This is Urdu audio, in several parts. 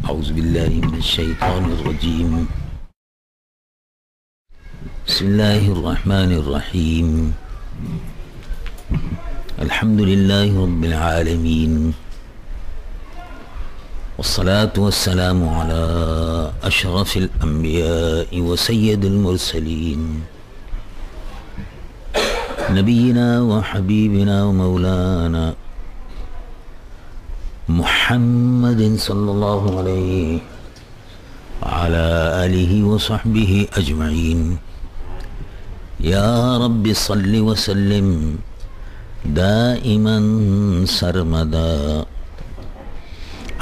أعوذ بالله من الشيطان الرجيم. بسم الله الرحمن الرحيم. الحمد لله رب العالمين، والصلاة والسلام على أشرف الأنبياء وسيد المرسلين نبينا وحبيبنا ومولانا محمد صلی اللہ علیہ وعلى آلہ وصحبہ اجمعین. یا رب صل وسلم دائما سرمدا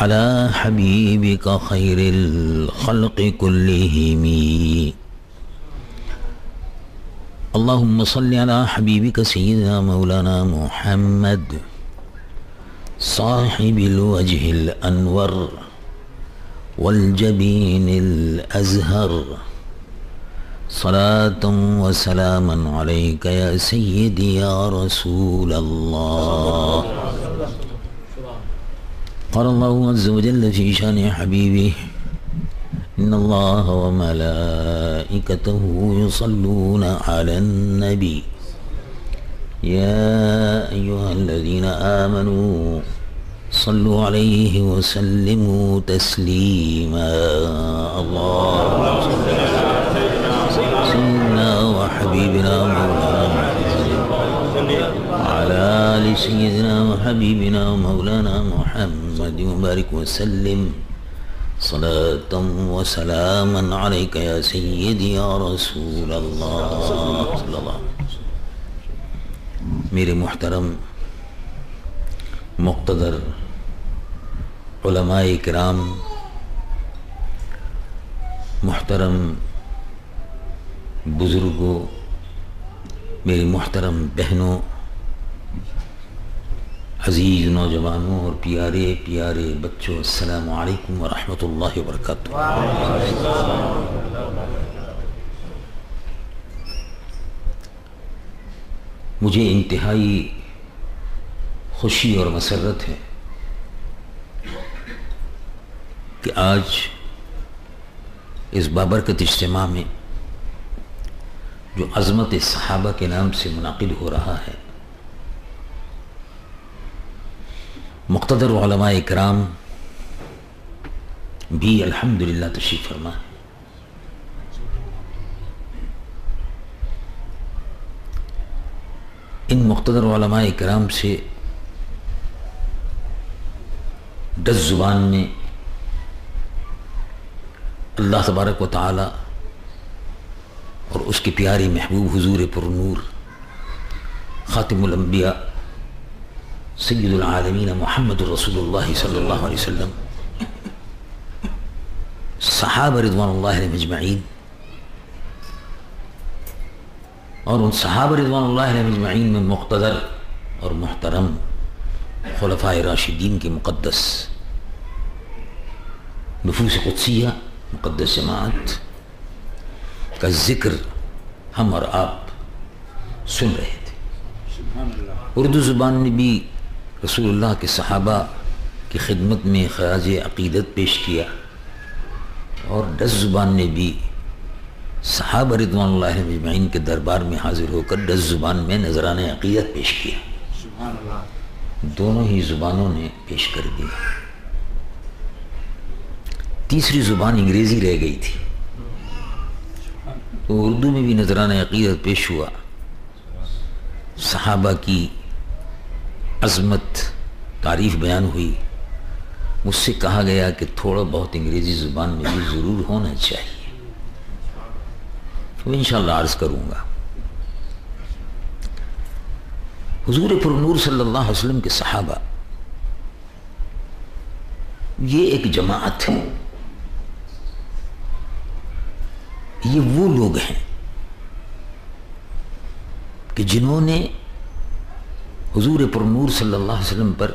على حبیبک خیر الخلق كلهم. اللهم صل على حبیبک سیدنا مولانا محمد صاحب الوجه الأنور والجبين الأزهر، صلاة وسلاما عليك يا سيدي يا رسول الله. قال الله عز وجل في شان حبيبه: إن الله وملائكته يصلون على النبي يا أيها الذين آمنوا صلوا عليه وسلموا تسليما. اللهم صل على سيدنا وحبيبنا مولانا وعلى آل سيدنا وحبيبنا ومولانا محمد وبارك وسلم صلاة وسلاما عليك يا سيدي يا رسول الله صلى الله. میرے محترم مقتدر علماء کرام، محترم بزرگوں، میری محترم بہنوں، عزیز نوجوانوں اور پیارے پیارے بچوں، السلام علیکم ورحمۃ اللہ وبرکاتہ. مجھے انتہائی خوشی اور مسرت ہے کہ آج اس بابرکت اجتماع میں جو عظمت صحابہ کے نام سے منعقد ہو رہا ہے، مقتدر علماء اکرام بھی الحمدللہ تشریف فرما ہے. ان مقتدر علماء کرام سے دس زبان میں اللہ تبارک و تعالی اور اس کے پیارے محبوب حضور پر نور خاتم الانبیاء سید العالمین محمد رسول اللہ صلی اللہ علیہ وسلم، صحابہ رضوان اللہ علیہم اجمعین اور ان صحابہ رضوان اللہ علیہم اجمعین میں مقتدر اور محترم خلفائے راشدین کے مقدس نفوس قدسیہ، مقدس جماعت کا ذکر ہم اور آپ سن رہے تھے. اردو زبان میں بھی رسول اللہ کے صحابہ کی خدمت میں خراج عقیدت پیش کیا، اور دس زبان نے بھی صحابہ رضوان اللہ علیہم اجمعین کے دربار میں حاضر ہو کر دس زبان میں نذرانہ عقیدت پیش کیا. دونوں ہی زبانوں نے پیش کر دی. تیسری زبان انگریزی رہ گئی تھی، تو اردو میں بھی نذرانہ عقیدت پیش ہوا. صحابہ کی عظمت تعریف بیان ہوئی. مجھ سے کہا گیا کہ تھوڑا بہت انگریزی زبان میں بھی ضرور ہونا چاہیے، وہ انشاءاللہ عرض کروں گا. حضور پر نور صلی اللہ علیہ وسلم کے صحابہ یہ ایک جماعت ہے، یہ وہ لوگ ہیں کہ جنہوں نے حضور پر نور صلی اللہ علیہ وسلم پر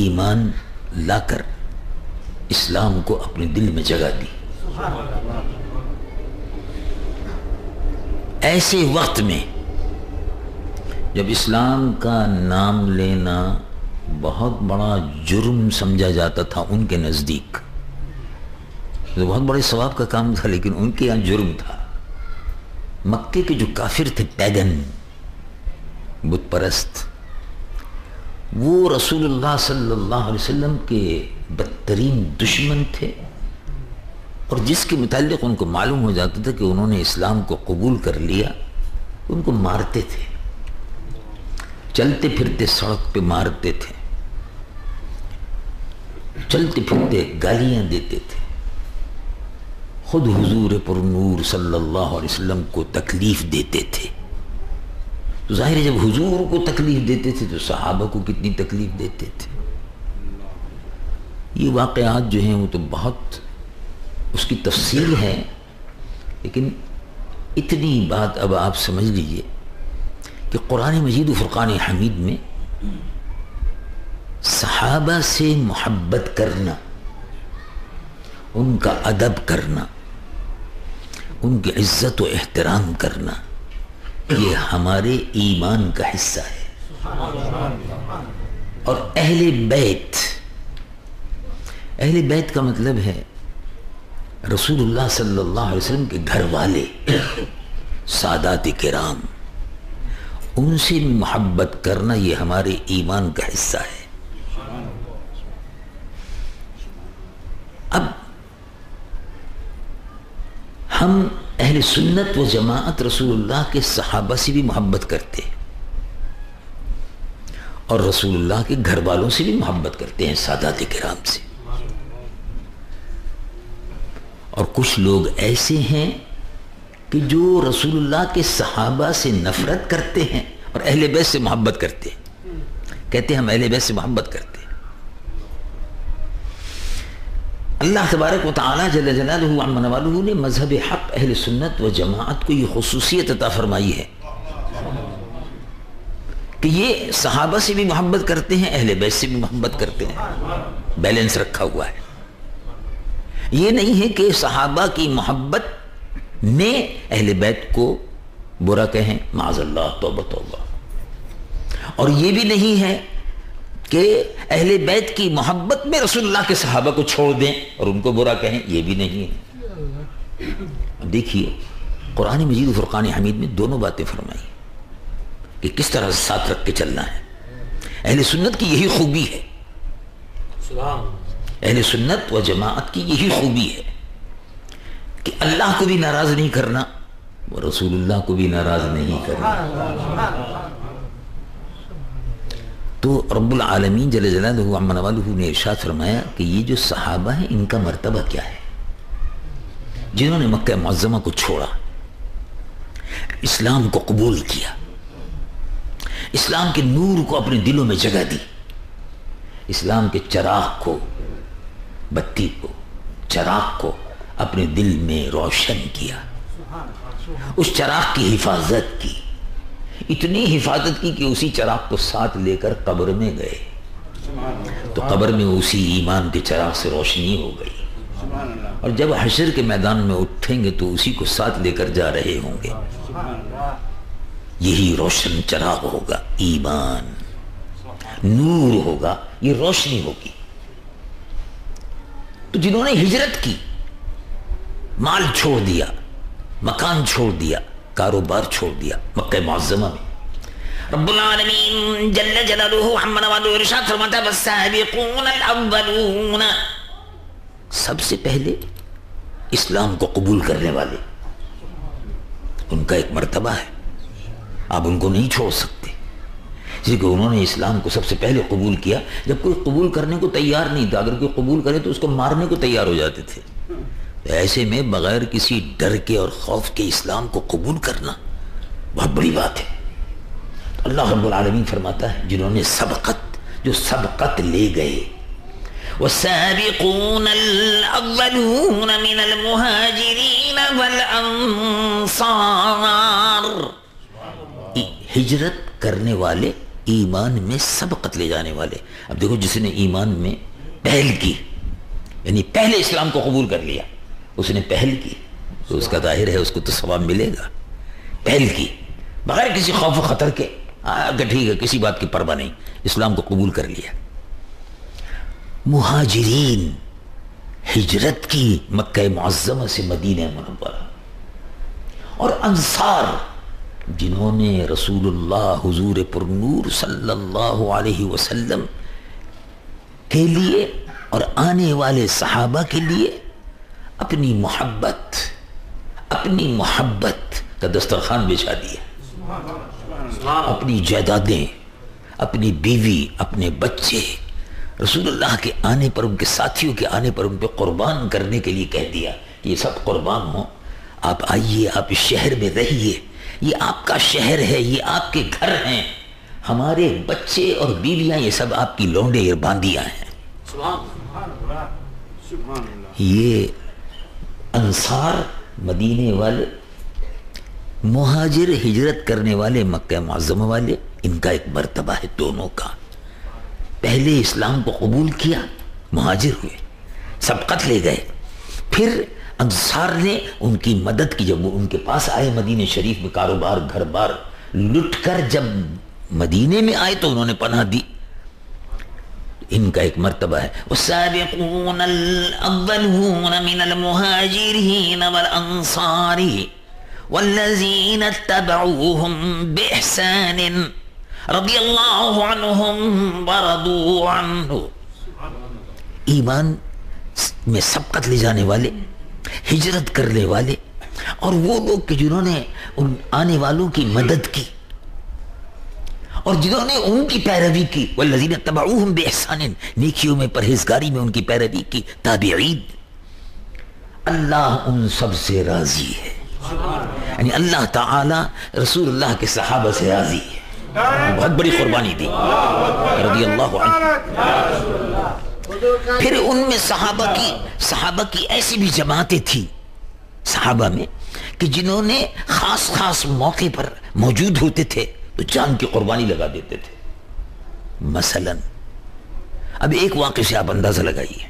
ایمان لا کر اسلام کو اپنے دل میں جگہ دی. ایسے وقت میں جب اسلام کا نام لینا بہت بڑا جرم سمجھا جاتا تھا ان کے نزدیک، تو بہت بڑے ثواب کا کام تھا، لیکن ان کے یہاں جرم تھا۔ مکے کے جو کافر تھے، پیگن، بت پرست، وہ رسول اللہ صلی اللہ علیہ وسلم کے بدترین دشمن تھے، اور جس کے متعلق ان کو معلوم ہو جاتا تھا کہ انہوں نے اسلام کو قبول کر لیا، ان کو مارتے تھے، چلتے پھرتے سڑک پہ مارتے تھے، چلتے پھرتے گالیاں دیتے تھے، خود حضور پر نور صلی اللہ علیہ وسلم کو تکلیف دیتے تھے۔ تو ظاہر ہے جب حضور کو تکلیف دیتے تھے تو صحابہ کو کتنی تکلیف دیتے تھے۔ یہ واقعات جو ہیں وہ تو بہت اس کی تفصیل ہے، لیکن اتنی بات اب آپ سمجھ لیجئے کہ قرآن مجید و فرقان حمید میں صحابہ سے محبت کرنا، ان کا ادب کرنا، ان کی عزت و احترام کرنا، یہ ہمارے ایمان کا حصہ ہے۔ اور اہل بیت کا مطلب ہے رسول اللہ صلی اللہ علیہ وسلم کے گھر والے، سادات کرام، ان سے محبت کرنا یہ ہمارے ایمان کا حصہ ہے۔ اب ہم اہل سنت و جماعت رسول اللہ کے صحابہ سے بھی محبت کرتے ہیں، اور رسول اللہ کے گھر والوں سے بھی محبت کرتے ہیں، سادات کرام سے۔ اور کچھ لوگ ایسے ہیں کہ جو رسول اللہ کے صحابہ سے نفرت کرتے ہیں اور اہل بیت سے محبت کرتے ہیں، کہتے ہیں ہم اہل بیت سے محبت کرتے ہیں۔ اللہ تبارک و تعالی جل جلالہ عما نوالہ نے مذہب حق اہل سنت و جماعت کو یہ خصوصیت عطا فرمائی ہے کہ یہ صحابہ سے بھی محبت کرتے ہیں، اہل بیت سے بھی محبت کرتے ہیں، بیلنس رکھا ہوا ہے۔ یہ نہیں ہے کہ صحابہ کی محبت میں اہل بیت کو برا کہیں، معاذ اللہ، توبہ توبہ، اور یہ بھی نہیں ہے کہ اہل بیت کی محبت میں رسول اللہ کے صحابہ کو چھوڑ دیں اور ان کو برا کہیں، یہ بھی نہیں ہے۔ اب دیکھیے قرآن مجید و فرقان حمید میں دونوں باتیں فرمائی کہ کس طرح ساتھ رکھ کے چلنا ہے۔ اہل سنت کی یہی خوبی ہے، اہل سنت و جماعت کی یہی خوبی ہے کہ اللہ کو بھی ناراض نہیں کرنا، وہ رسول اللہ کو بھی ناراض نہیں کرنا۔ تو رب العالمین جل جلالہ عما نوالہ نے ارشاد فرمایا کہ یہ جو صحابہ ہیں ان کا مرتبہ کیا ہے، جنہوں نے مکہ معظمہ کو چھوڑا، اسلام کو قبول کیا، اسلام کے نور کو اپنے دلوں میں جگہ دی، اسلام کے چراغ کو، بتی کو، چراغ کو اپنے دل میں روشن کیا، اس چراغ کی حفاظت کی، اتنی حفاظت کی کہ اسی چراغ کو ساتھ لے کر قبر میں گئے، تو قبر میں اسی ایمان کے چراغ سے روشنی ہو گئی، اور جب حشر کے میدان میں اٹھیں گے تو اسی کو ساتھ لے کر جا رہے ہوں گے۔ یہی روشن چراغ ہوگا، ایمان، نور ہوگا، یہ روشنی ہوگی۔ تو جنہوں نے ہجرت کی، مال چھوڑ دیا، مکان چھوڑ دیا، کاروبار چھوڑ دیا مکہ معظمہ میں، رب العالمین جل جلالہ عما نوالہ ارشاد فرماتا ہے والسابقون الاولون، سب سے پہلے اسلام کو قبول کرنے والے، ان کا ایک مرتبہ ہے، آپ ان کو نہیں چھوڑ سکتے، اسی کہ انہوں نے اسلام کو سب سے پہلے قبول کیا۔ جب کوئی قبول کرنے کو تیار نہیں تھا، اگر کوئی قبول کرے تو اس کو مارنے کو تیار ہو جاتے تھے، ایسے میں بغیر کسی ڈر کے اور خوف کے اسلام کو قبول کرنا بہت بڑی بات ہے۔ اللہ رب العالمین فرماتا ہے جنہوں نے جو سبقت لے گئے، والسابقون الاولون من المہاجرین والانصار، ہجرت کرنے والے، ایمان میں سبقت لے جانے والے۔ اب دیکھو جس نے ایمان میں پہل کی، یعنی پہلے اسلام کو قبول کر لیا، اس نے پہل کی تو اس کا ظاہر ہے اس کو تو ثواب ملے گا۔ پہل کی بغیر کسی خوف و خطر کے، کہ ٹھیک ہے کسی بات کی پرواہ نہیں، اسلام کو قبول کر لیا۔ مہاجرین ہجرت کی مکہ معظمہ سے مدینہ منورہ، اور انصار جنہوں نے رسول اللہ حضور پرنور صلی اللہ علیہ وسلم کے لیے اور آنے والے صحابہ کے لیے اپنی محبت کا دسترخوان بچھا دیا، اپنی جائیدادیں، اپنی بیوی، اپنے بچے رسول اللہ کے آنے پر، ان کے ساتھیوں کے آنے پر ان پہ قربان کرنے کے لیے کہہ دیا کہ یہ سب قربان ہوں، آپ آئیے، آپ اس شہر میں رہیے، یہ آپ کا شہر ہے، یہ آپ کے گھر ہیں، ہمارے بچے اور بیویاں یہ سب آپ کی لونڈے اور باندیاں ہیں۔ یہ انصار مدینے والے، مہاجر ہجرت کرنے والے مکہ معظمہ والے، ان کا ایک مرتبہ ہے دونوں کا۔ پہلے اسلام کو قبول کیا، مہاجر ہوئے، سبقت لے گئے، پھر انصار نے ان کی مدد کی، جب وہ ان کے پاس آئے مدینہ شریف میں، کاروبار گھر بار لٹ کر جب مدینے میں آئے تو انہوں نے پناہ دی۔ ان کا ایک مرتبہ ہے والسابقون الاولون من المهاجرين والانصار والذين اتبعوهم باحسان رضی اللہ عنہم ورضوا عنہ۔ ایمان میں سبقت لے جانے والے، ہجرت کرنے والے، اور وہ لوگ کہ جنہوں نے ان آنے والوں کی مدد کی اور جنہوں نے ان کی پیروی کی، والذین اتبعوہم باحسان، نیکیوں میں پرہیزگاری میں ان کی پیروی کی، تابعین، اللہ ان سب سے راضی ہے، یعنی اللہ تعالی رسول اللہ کے صحابہ سے راضی ہے، بہت بڑی قربانی دی رضی اللہ عنہ۔ پھر ان میں صحابہ کی ایسی بھی جماعتیں تھیں صحابہ میں کہ جنہوں نے خاص موقع پر موجود ہوتے تھے تو جان کی قربانی لگا دیتے تھے۔ مثلا اب ایک واقعے سے آپ اندازہ لگائیے،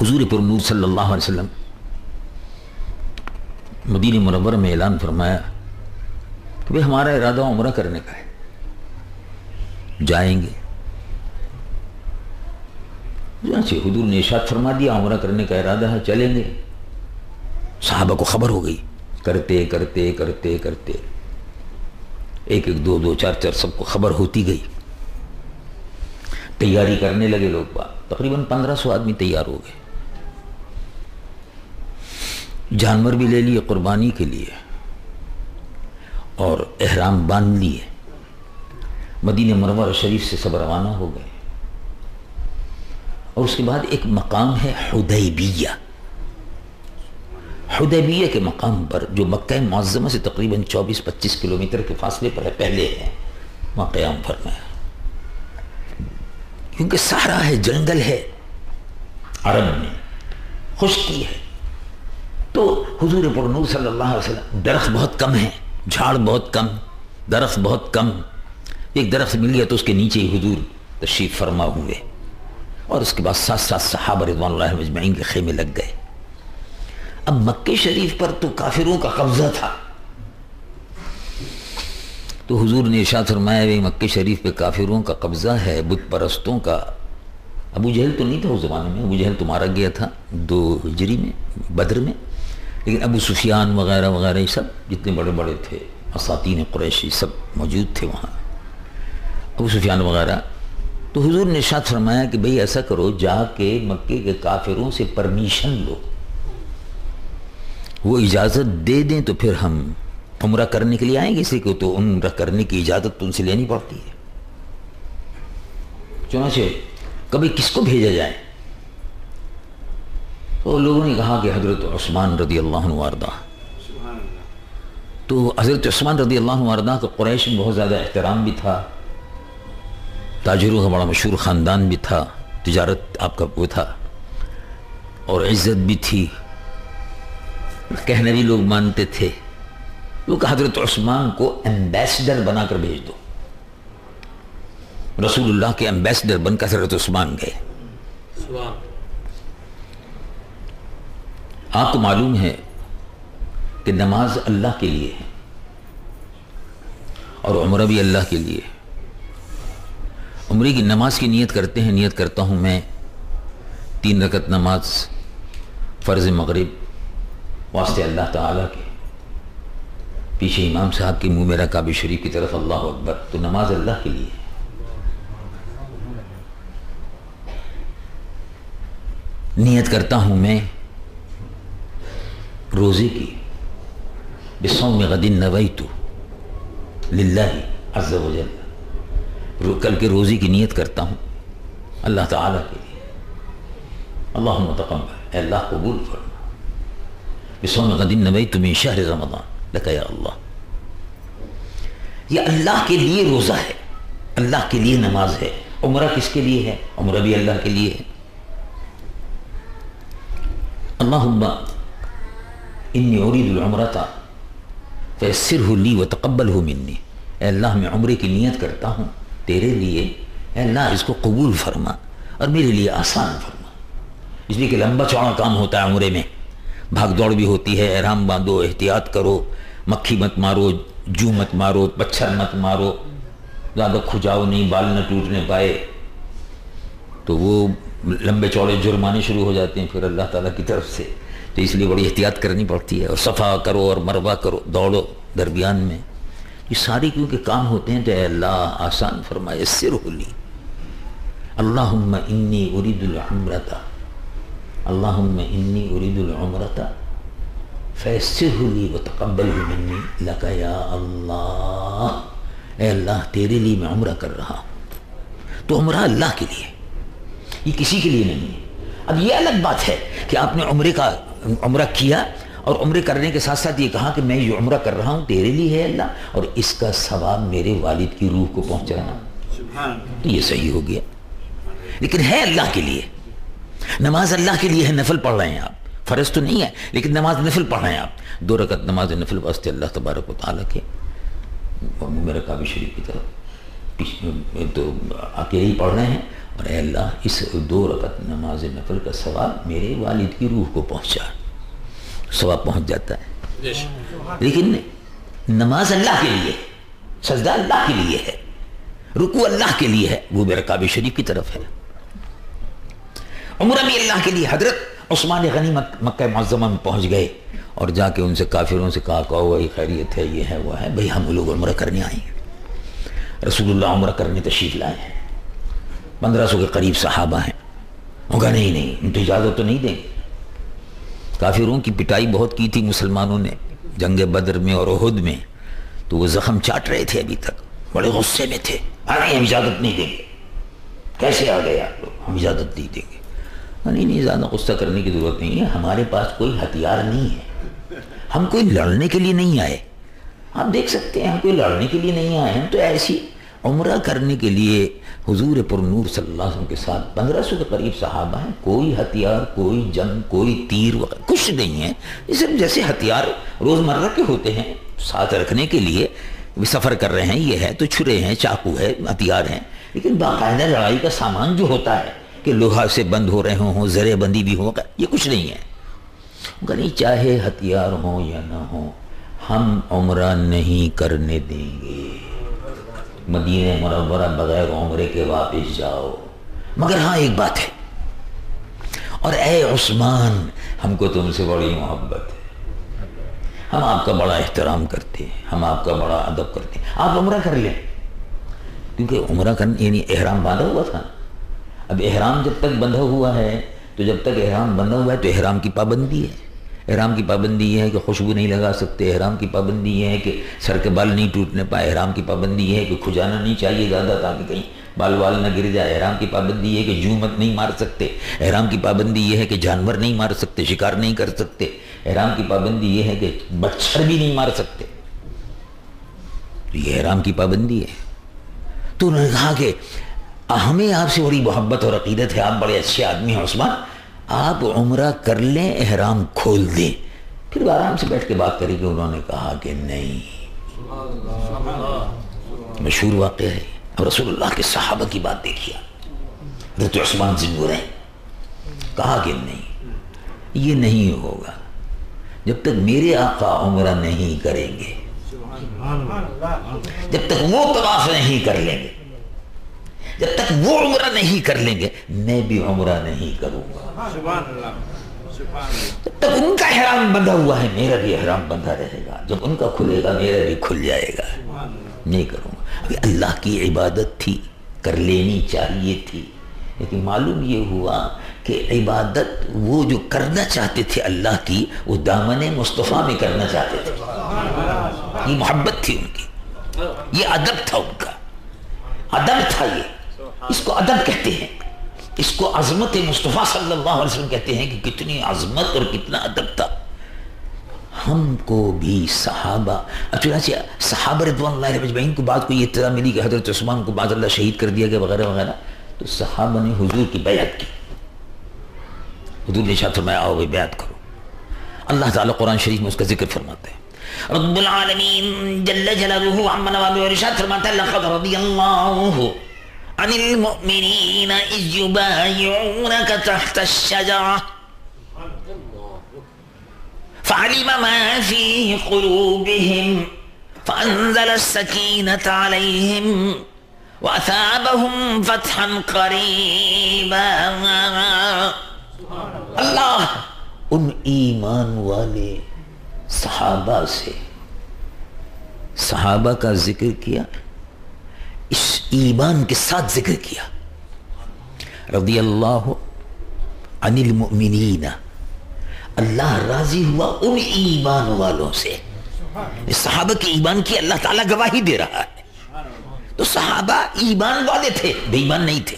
حضور پرنور صلی اللہ علیہ وسلم مدینہ منورہ میں اعلان فرمایا کہ بھئی ہمارا ارادہ عمرہ کرنے کا ہے، جائیں گے۔ حضور نے ارشاد فرما دیا عمرہ کرنے کا ارادہ ہے، چلیں گے۔ صحابہ کو خبر ہو گئی، کرتے کرتے کرتے کرتے ایک دو چار سب کو خبر ہوتی گئی، تیاری کرنے لگے لوگ، تقریباً 1500 آدمی تیار ہو گئے، جانور بھی لے لیے قربانی کے لیے اور احرام باندھ لیے، مدینہ منورہ شریف سے سب روانہ ہو گئے۔ اور اس کے بعد ایک مقام ہے حدیبیہ۔ حدیبیہ کے مقام پر جو مکہ معظمہ سے تقریباً 24-25 کلومیٹر کے فاصلے پر ہے، پہلے ہے، وہاں قیام فرمایا، کیونکہ صحرا ہے، جنگل ہے، عرب میں خشکی ہے، تو حضور پرنور صلی اللہ علیہ وسلم، درخت بہت کم ہیں، جھاڑ بہت کم، درخت بہت کم، ایک درخت مل گیا تو اس کے نیچے ہی حضور تشریف فرما ہوئے، اور اس کے بعد ساتھ صحابہ رضوان اللہ مجمعین کے خیمے لگ گئے۔ اب مکہ شریف پر تو کافروں کا قبضہ تھا، تو حضور نے ارشاد فرمایا کہ مکہ شریف پہ کافروں کا قبضہ ہے، بت پرستوں کا۔ ابو جہل تو نہیں تھا اس زمانے میں، ابو جہل تو مارا گیا تھا 2 ہجری میں، بدر میں، لیکن ابو سفیان وغیرہ وغیرہ یہ سب جتنے بڑے بڑے تھے، اساطین قریشی سب موجود تھے وہاں، ابو سفیان وغیرہ۔ تو حضور نے ارشاد فرمایا کہ بھئی ایسا کرو، جا کے مکے کے کافروں سے پرمیشن لو، وہ اجازت دے دیں تو پھر ہم عمرہ کرنے کے لیے آئیں گے، اسی کو تو عمرہ کرنے کی اجازت تو ان سے لینی پڑتی ہے۔ چنانچہ کبھی کس کو بھیجا جائے؟ تو لوگوں نے کہا کہ حضرت عثمان رضی اللہ عنہ وارضہ، تو حضرت عثمان رضی اللہ عنہ وارضہ کا قریش میں بہت زیادہ احترام بھی تھا، تاجروں کا بڑا مشہور خاندان بھی تھا، تجارت آپ کا وہ تھا، اور عزت بھی تھی، کہنے بھی لوگ مانتے تھے۔ وہ کہ حضرت عثمان کو ایمبیسڈر بنا کر بھیج دو۔ رسول اللہ کے ایمبیسڈر بن کر حضرت عثمان گئے۔ آپ کو معلوم ہے کہ نماز اللہ کے لیے ہے، اور عمرہ بھی اللہ کے لیے. عمرے کی نماز کی نیت کرتے ہیں. نیت کرتا ہوں میں 3 رکعت نماز فرض مغرب واسطے اللہ تعالیٰ کے. پیچھے امام صاحب کے منہ میرا کعبہ شریف کی طرف اللہ اکبر. تو نماز اللہ کے لیے. نیت کرتا ہوں میں روزے کی. بصوم غد نویت للہ عز وجل. کل کے روزے کی نیت کرتا ہوں اللہ تعالیٰ کے لیے. اللہم تقبل، اے اللہ قبول فرما. بصوم غد نویت من شہر رمضان لک یا اللہ. یہ اللہ کے لیے روزہ ہے، اللہ کے لیے نماز ہے. عمرہ کس کے لیے ہے؟ عمرہ بھی اللہ کے لیے ہے. اللہم انی ارید العمرۃ فیسرہ لی وتقبلہ منی. اے اللہ میں عمرے کی نیت کرتا ہوں تیرے لیے، اے اللہ اس کو قبول فرما اور میرے لیے آسان فرما. اس لیے کہ لمبا چوڑا کام ہوتا ہے عمرے میں، بھاگ دوڑ بھی ہوتی ہے. احرام باندھو، احتیاط کرو، مکھی مت مارو، جو مت مارو، پچھر مت مارو، زیادہ کھجاؤ نہیں، بال نہ ٹوٹنے پائے. تو وہ لمبے چوڑے جرمانے شروع ہو جاتے ہیں پھر اللہ تعالیٰ کی طرف سے. تو اس لیے بڑی احتیاط کرنی پڑتی ہے. اور صفا کرو اور مروہ کرو، دوڑو درمیان میں. یہ سارے کیونکہ کام ہوتے ہیں تو اے اللہ آسان فرما، یسرہ لی. اللہم انی ارید العمرۃ، اللہم انی ارید العمرۃ فیسرہ لی وتقبلہ منی لک یا اللہ. اے اللہ تیرے لیے میں عمرہ کر رہا ہوں. تو عمرہ اللہ کے لیے، یہ کسی کے لیے نہیں ہے. اب یہ الگ بات ہے کہ آپ نے عمرہ کیا اور عمرے کرنے کے ساتھ ساتھ یہ کہا کہ میں یہ عمرہ کر رہا ہوں تیرے لیے ہے اللہ، اور اس کا ثواب میرے والد کی روح کو پہنچانا. تو یہ صحیح ہو گیا. لیکن ہے اللہ کے لیے. نماز اللہ کے لیے ہے. نفل پڑھ رہے ہیں آپ، فرض تو نہیں ہے لیکن نماز نفل پڑھ رہے ہیں آپ. 2 رکعت نماز نفل واسطے اللہ تبارک و تعالیٰ کے میرا کعبہ شریف کی طرف تو اکیلے ہی پڑھ رہے ہیں. اور اے اللہ اس 2 رکعت نماز نفل کا ثواب میرے والد کی روح کو پہنچا. ثواب پہنچ جاتا ہے. لیکن نماز اللہ کے لیے، سجدہ اللہ کے لیے ہے، رکوع اللہ کے لیے ہے، وہ میرا کعبہ شریف کی طرف ہے. عمرہ بھی اللہ کے لیے. حضرت عثمان غنی مکہ معظمہ میں پہنچ گئے اور جا کے ان سے کافروں سے کہا کہ وہی خیریت ہے، یہ ہے وہ ہے. بھئی ہم لوگ عمرہ کرنے آئے ہیں. رسول اللہ عمرہ کرنے تشریف لائے ہیں. 1500 کے قریب صحابہ ہیں. وہ کہا نہیں ان تو اجازت تو نہیں دیں گے. کافروں کی پٹائی بہت کی تھی مسلمانوں نے جنگ بدر میں اور احد میں. تو وہ زخم چاٹ رہے تھے ابھی تک، بڑے غصے میں تھے. نہیں ہم اجازت نہیں دیں گے. کیسے آ گئے آپ لوگ؟ ہم اجازت نہیں دیں گے. نہیں زیادہ غصہ کرنے کی ضرورت نہیں ہے، ہمارے پاس کوئی ہتھیار نہیں ہے، ہم کوئی لڑنے کے لیے نہیں آئے. آپ دیکھ سکتے ہیں ہم کوئی لڑنے کے لیے نہیں آئے ہیں، تو ایسی عمرہ کرنے کے لیے حضور پر نور صلی اللہ علیہ وسلم کے ساتھ 1500 کے قریب صحابہ ہیں. کوئی ہتھیار، کوئی جنگ، کوئی تیر وغیرہ کچھ نہیں ہے. صرف جیسے ہتھیار روزمرہ کے ہوتے ہیں ساتھ رکھنے کے لیے، سفر کر رہے ہیں، یہ ہے تو چھرے ہیں، چاقو ہے، ہتھیار ہیں. لیکن باقاعدہ لڑائی کا سامان جو ہوتا ہے کہ لوہا سے بند ہو رہے ہوں، زرے بندی بھی ہو، یہ کچھ نہیں ہے. نہیں چاہے ہتھیار ہوں یا نہ ہوں، ہم عمرہ نہیں کرنے دیں گے. مدینہ منورہ بغیر عمرے کے واپس جاؤ. مگر ہاں ایک بات ہے، اور اے عثمان ہم کو تم سے بڑی محبت ہے، ہم آپ کا بڑا احترام کرتے ہیں، ہم آپ کا بڑا ادب کرتے ہیں. آپ عمرہ کر لیں. کیونکہ عمرہ کرنا یعنی احرام باندھا ہوا تھا. اب احرام جب تک بندھا ہوا ہے، تو جب تک احرام بندھا ہوا ہے تو احرام کی پابندی ہے. احرام کی پابندی یہ ہے کہ خوشبو نہیں لگا سکتے. احرام کی پابندی یہ ہے کہ سر کے بال نہیں ٹوٹنے پائے. احرام کی پابندی یہ ہے کہ کھجانا نہیں چاہیے زیادہ تاکہ کہیں بال وال نہ گر جائے. احرام کی پابندی یہ ہے کہ جومت نہیں مار سکتے. احرام کی پابندی یہ ہے کہ جانور نہیں مار سکتے، شکار نہیں کر سکتے. احرام کی پابندی یہ ہے کہ مچھر بھی نہیں مار سکتے. تو یہ احرام کی پابندی ہے. تو انہوں نے کہا کہ ہمیں آپ سے بڑی محبت اور عقیدت ہے، آپ بڑے اچھے آدمی ہیں عثمان، آپ عمرہ کر لیں، احرام کھول دیں، پھر آرام سے بیٹھ کے بات کریں گے. انہوں نے کہا کہ نہیں. مشہور واقعہ ہے. اب رسول اللہ کے صحابہ کی بات دیکھیے. حضرت عثمان ذوالنورین کہا کہ نہیں، یہ نہیں ہوگا جب تک میرے آقا عمرہ نہیں کریں گے. جب تک وہ طواف نہیں کر لیں گے، جب تک وہ عمرہ نہیں کر لیں گے، میں بھی عمرہ نہیں کروں گا۔ جب تک ان کا احرام بندھا ہوا ہے، میرا بھی احرام بندھا رہے گا، جب ان کا کھلے گا میرا بھی کھل جائے گا، نہیں کروں گا۔ ابھی اللہ کی عبادت تھی، کر لینی چاہیے تھی، لیکن معلوم یہ ہوا کہ عبادت وہ جو کرنا چاہتے تھے اللہ کی، وہ دامن مصطفیٰ میں کرنا چاہتے تھے۔ یہ محبت تھی ان کی، یہ ادب تھا ان کا، ادب تھا یہ، اس کو ادب کہتے ہیں، اس کو عظمت مصطفیٰ صلی اللہ علیہ وسلم کہتے ہیں کہ کتنی عظمت اور کتنا ادب تھا۔ ہم کو بھی صحابہ، چنانچہ صحابہ رضوان اللہ علیہم اجمعین کو بعد کو یہ اطلاع ملی کہ حضرت عثمان کو بعد اللہ شہید کر دیا گیا وغیرہ وغیرہ، تو صحابہ نے حضور کی بیعت کی، حضور نے ارشاد فرمایا آؤ بھائی بیعت کرو۔ اللہ تعالیٰ قرآن شریف میں اس کا ذکر فرماتے ہیں، رب العالمین جل جلالہ عما نوالہ ارشاد فرماتا ہے لقد رضی اللہ عن المؤمنین اذ یبایعونک تحت الشجرہ فعلم ما في قلوبهم فأنزل السكينة عليهم وأثابهم فتحا قريبا۔ اللہ ان ایمان والے صحابہ سے، صحابہ کا ذکر کیا، اس ایمان کے ساتھ ذکر کیا، رضی اللہ عن المؤمنین، اللہ راضی ہوا ان ایمان والوں سے۔ صحابہ کے ایمان کی اللہ تعالیٰ گواہی دے رہا ہے، تو صحابہ ایمان والے تھے، بے ایمان نہیں تھے۔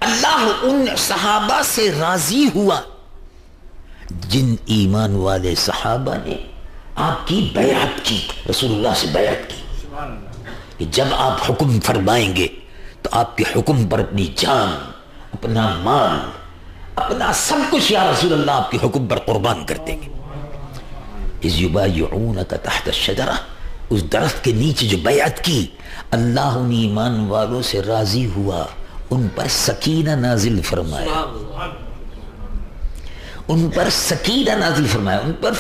اللہ ان صحابہ سے راضی ہوا جن ایمان والے صحابہ نے آپ کی بیعت کی، رسول اللہ سے بیعت کی کہ جب آپ حکم فرمائیں گے تو آپ کے حکم پر اپنی جان، اپنا مال، اپنا سب کچھ یا رسول اللہ آپ کے حکم پر قربان کر دیں گے۔ اذ یبایعونک تحت الشجرہ، اس درخت کے نیچے جو بیعت کی، اللہ ان ایمان والوں سے راضی ہوا، ان پر سکینہ نازل فرمایا، ان پر سکینہ نازل فرمایا، ان پر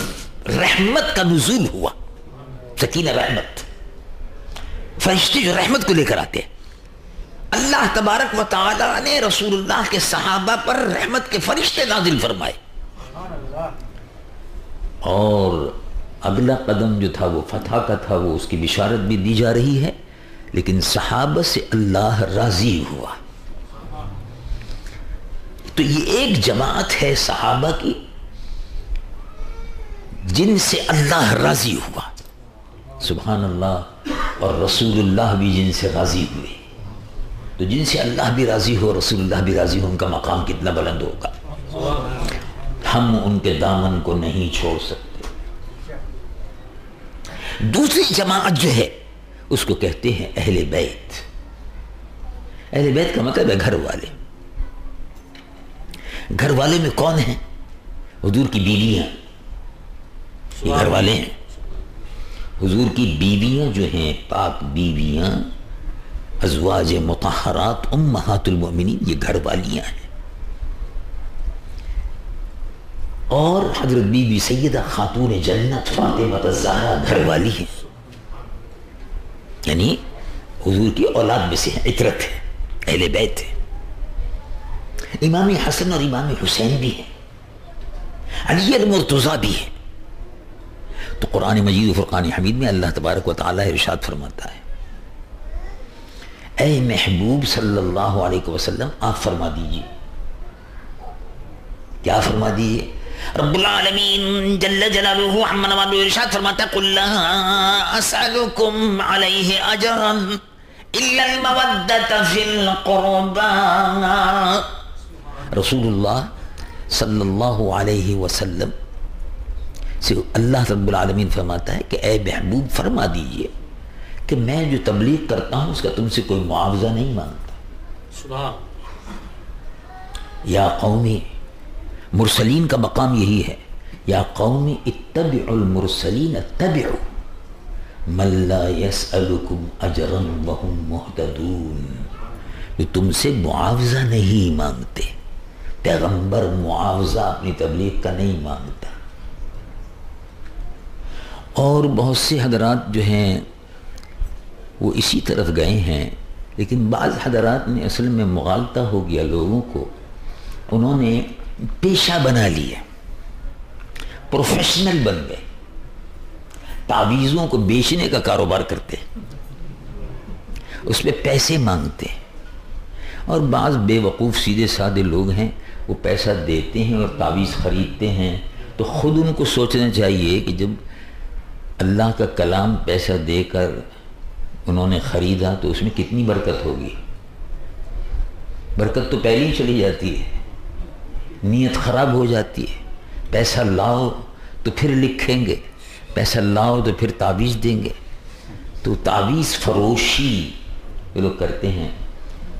رحمت کا نزول ہوا۔ سکینہ رحمت، فرشتے جو رحمت کو لے کر آتے ہیں، اللہ تبارک و تعالی نے رسول اللہ کے صحابہ پر رحمت کے فرشتے نازل فرمائے، اور اگلا قدم جو تھا وہ فتح کا تھا، وہ اس کی بشارت بھی دی جا رہی ہے، لیکن صحابہ سے اللہ راضی ہوا۔ تو یہ ایک جماعت ہے صحابہ کی جن سے اللہ راضی ہوا، سبحان اللہ، اور رسول اللہ بھی جن سے راضی ہوئے۔ تو جن سے اللہ بھی راضی ہو، رسول اللہ بھی راضی ہو، ان کا مقام کتنا بلند ہوگا۔ ہم ان کے دامن کو نہیں چھوڑ سکتے۔ دوسری جماعت جو ہے اس کو کہتے ہیں اہل بیت۔ اہل بیت کا مطلب ہے گھر والے۔ گھر والے میں کون ہیں؟ حضور کی بیویاں، یہ گھر والے ہیں۔ حضور کی بیویاں جو ہیں، پاک بیویاں، ازواج مطہرات امہات المؤمنین، یہ گھر والیاں ہیں۔ اور حضرت بی بی سیدہ خاتون جنت فاطمہ الزہرا گھر والی ہیں، یعنی حضور کی اولاد میں سے عطرت ہے، اہل بیت ہے۔ امام حسن اور امام حسین بھی ہیں، علی المرتضیٰ بھی ہیں۔ تو قرآن مجید و فرقان حمید میں اللہ تبارک و تعالی ارشاد فرماتا ہے، اے محبوب صلی اللہ علیہ وسلم آپ فرما دیجئے، کیا فرما دیجئے؟ رب العالمین جل جلالہ عما نوالہ ارشاد فرماتا ہے قل لا اسألکم علیہ اجرا الا المودۃ فی القربى۔ رسول اللہ صلی اللہ علیہ وسلم سے اللہ رب العالمین فرماتا ہے کہ اے محبوب فرما دیجئے کہ میں جو تبلیغ کرتا ہوں اس کا تم سے کوئی معاوضہ نہیں مانگتا۔ یا قومی، مرسلین کا مقام یہی ہے، یا قومی اتبعوا المرسلین اتبعوا من لا يسألكم اجرا وهم مهتدون۔ جو تم سے معاوضہ نہیں مانگتے، پیغمبر معاوضہ اپنی تبلیغ کا نہیں مانگتا۔ اور بہت سے حضرات جو ہیں وہ اسی طرف گئے ہیں، لیکن بعض حضرات نے اصل میں مغالطہ ہو گیا لوگوں کو، انہوں نے پیشہ بنا لیا، پروفیشنل بن گئے، تعویذوں کو بیچنے کا کاروبار کرتے، اس پہ پیسے مانگتے، اور بعض بے وقوف سیدھے سادے لوگ ہیں وہ پیسہ دیتے ہیں اور تعویذ خریدتے ہیں، تو خود ان کو سوچنا چاہیے کہ جب اللہ کا کلام پیسہ دے کر انہوں نے خریدا تو اس میں کتنی برکت ہوگی۔ برکت تو پہلے ہی چلی جاتی ہے، نیت خراب ہو جاتی ہے۔ پیسہ لاؤ تو پھر لکھیں گے، پیسہ لاؤ تو پھر تعویذ دیں گے، تو تعویذ فروشی یہ لوگ کرتے ہیں،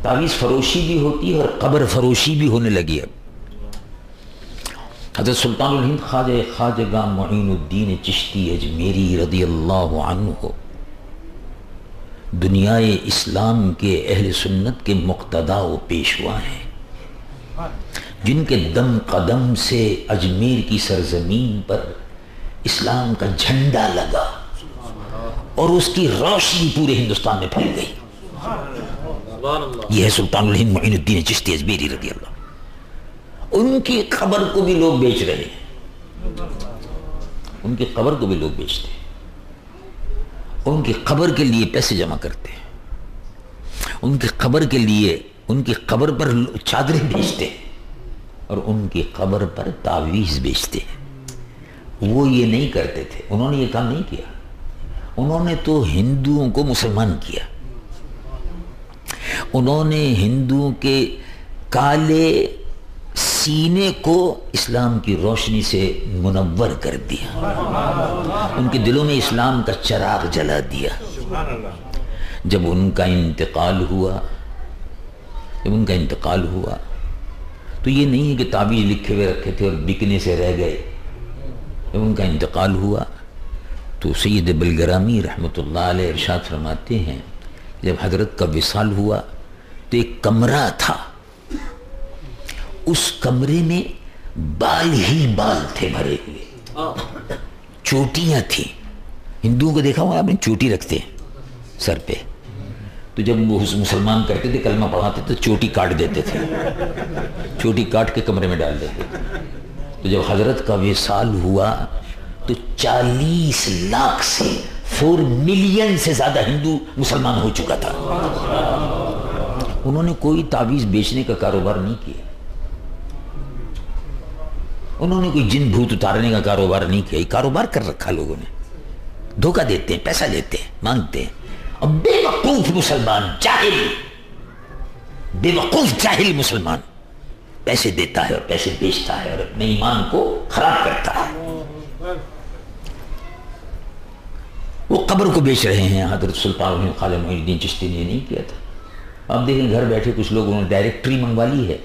تعویذ فروشی بھی ہوتی ہے اور قبر فروشی بھی ہونے لگی اب۔ حضرت سلطان الہند خواجہ معین الدین چشتی اجمیری رضی اللہ عنہ دنیائے اسلام کے اہل سنت کے مقتدا و پیشوا ہیں، جن کے دم قدم سے اجمیر کی سرزمین پر اسلام کا جھنڈا لگا اور اس کی روشنی پورے ہندوستان میں پھیل گئی۔ یہ ہے سلطان الہند معین الدین چشتی اجمیری رضی اللہ۔ ان کی قبر کو بھی لوگ بیچ رہے ہیں، ان کی قبر کو بھی لوگ بیچتے ہیں، ان کی قبر کے لیے پیسے جمع کرتے ہیں، ان کی قبر کے لیے ان کی قبر پر چادریں بیچتے ہیں اور ان کی قبر پر تعویذ بیچتے ہیں۔ وہ یہ نہیں کرتے تھے، انہوں نے یہ کام نہیں کیا، انہوں نے تو ہندوؤں کو مسلمان کیا، انہوں نے ہندوؤں کے کالے سینے کو اسلام کی روشنی سے منور کر دیا، ان کے دلوں میں اسلام کا چراغ جلا دیا۔ جب ان کا انتقال ہوا تو یہ نہیں ہے کہ تعویذ لکھے ہوئے رکھے تھے اور بکنے سے رہ گئے۔ جب ان کا انتقال ہوا تو سید بلگرامی رحمۃ اللہ علیہ ارشاد فرماتے ہیں جب حضرت کا وصال ہوا تو ایک کمرہ تھا، اس کمرے میں بال ہی بال تھے بھرے ہوئے، چوٹیاں تھیں۔ ہندوؤں کو دیکھا ہوا آپ نے، چوٹی رکھتے ہیں سر پہ، تو جب وہ مسلمان کرتے تھے کلمہ پڑھاتے تو چوٹی کاٹ دیتے تھے، چوٹی کاٹ کے کمرے میں ڈال دیتے تھے۔ تو جب حضرت کا وصال ہوا تو 40 لاکھ سے 4 ملین سے زیادہ ہندو مسلمان ہو چکا تھا۔ انہوں نے کوئی تعویذ بیچنے کا کاروبار نہیں کیا، انہوں نے کوئی جن بھوت اتارنے کا کاروبار نہیں کیا، کاروبار کر رکھا لوگوں نے، دھوکہ دیتے ہیں، پیسہ لیتے ہیں، مانگتے ہیں، اور بے وقوف مسلمان، بے وقوف جاہل مسلمان پیسے دیتا ہے اور پیسے بیچتا ہے اور اپنے ایمان کو خراب کرتا ہے۔ وہ قبر کو بیچ رہے ہیں۔ حضرت سلطان الہند خواجہ معین الدین چشتی نے نہیں کیا تھا۔ آپ دیکھیں گھر بیٹھے کچھ لوگوں نے ڈائریکٹری منگوا لی ہے،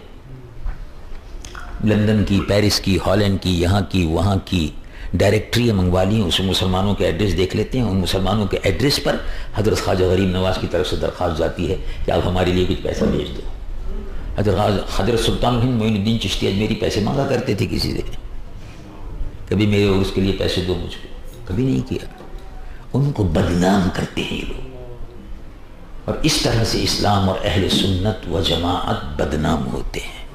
لندن کی، پیرس کی، ہالینڈ کی، یہاں کی، وہاں کی ڈائریکٹریاں منگوا لی ہیں، اس میں مسلمانوں کے ایڈریس دیکھ لیتے ہیں، ان مسلمانوں کے ایڈریس پر حضرت خواجہ غریب نواز کی طرف سے درخواست جاتی ہے کہ آپ ہمارے لیے کچھ پیسہ بھیج دو۔ حضرت سلطان الہند معین الدین چشتی اجمیری پیسے مانگا کرتے تھے کسی سے، کبھی میرے عرس کے لیے پیسے دو مجھ کو، کبھی نہیں کیا۔ ان کو بدنام کرتے ہیں یہ لوگ، اور اس طرح سے اسلام اور اہل سنت و جماعت بدنام ہوتے ہیں۔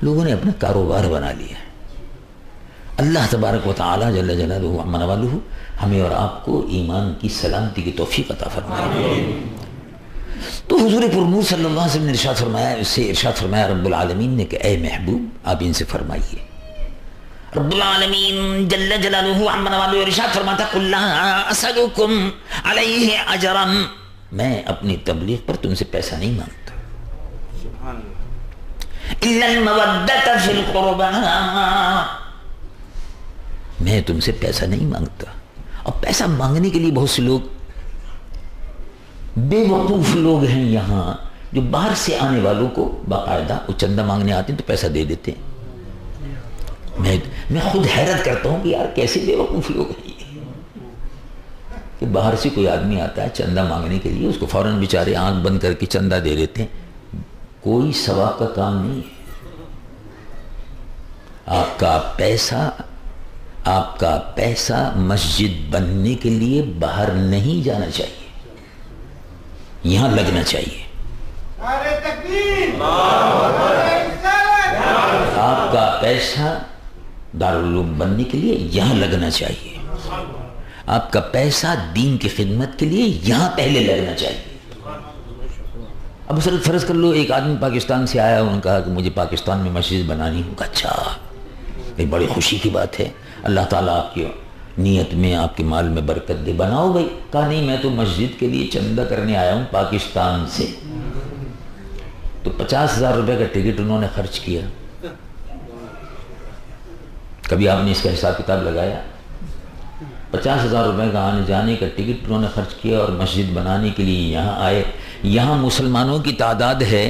لوگوں نے اپنا کاروبار بنا لیا ہے۔ اللہ تبارک و تعالی جل جلالہ و عم نوالہ ہمیں اور آپ کو ایمان کی سلامتی کی توفیق عطا فرمائے۔ تو حضور پر نور صلی اللہ علیہ وسلم نے ارشاد فرمایا رب العالمین نے کہ اے محبوب آپ ان سے فرمائیے، رب العالمین جل جلالہ و عم نوالہ ارشاد فرماتا قل لا اسألکم علیہ اجرا، میں اپنی تبلیغ پر تم سے پیسہ نہیں مانگتا، الا المودۃ فی القربى، میں تم سے پیسہ نہیں مانگتا۔ اور پیسہ مانگنے کے لیے بہت سے لوگ بے وقوف لوگ ہیں یہاں جو باہر سے آنے والوں کو باقاعدہ وہ چندہ مانگنے آتے ہیں تو پیسہ دے دیتے ہیں۔ میں خود حیرت کرتا ہوں کہ یار کیسے بے وقوف لوگ ہیں یہ، کہ باہر سے کوئی آدمی آتا ہے چندہ مانگنے کے لیے، اس کو فوراً بیچارے آنکھ بند کر کے چندہ دے دیتے ہیں، کوئی ثواب کا کام نہیں ہے۔ آپ کا پیسہ آپ کا پیسہ مسجد بننے کے لیے باہر نہیں جانا چاہیے، یہاں لگنا چاہیے۔ آپ کا پیسہ دارالعلوم بننے کے لیے یہاں لگنا چاہیے، آپ کا پیسہ دین کی خدمت کے لیے یہاں پہلے لگنا چاہیے۔ اب فرض کر لو ایک آدمی پاکستان سے آیا، انہوں نے کہا کہ مجھے پاکستان میں مسجد بنانی ہے۔ اچھا، یہ بڑی خوشی کی بات ہے، اللہ تعالیٰ آپ کی نیت میں، آپ کے مال میں برکت دے، بناؤ بھائی۔ کہا نہیں، میں تو مسجد کے لیے چندہ کرنے آیا ہوں پاکستان سے۔ تو 50,000 روپے کا ٹکٹ انہوں نے خرچ کیا۔ کبھی آپ نے اس کا حساب کتاب لگایا؟ 50,000 روپے کا آنے جانے کا ٹکٹ انہوں نے خرچ کیا اور مسجد بنانے کے لیے یہاں آئے۔ یہاں مسلمانوں کی تعداد ہے،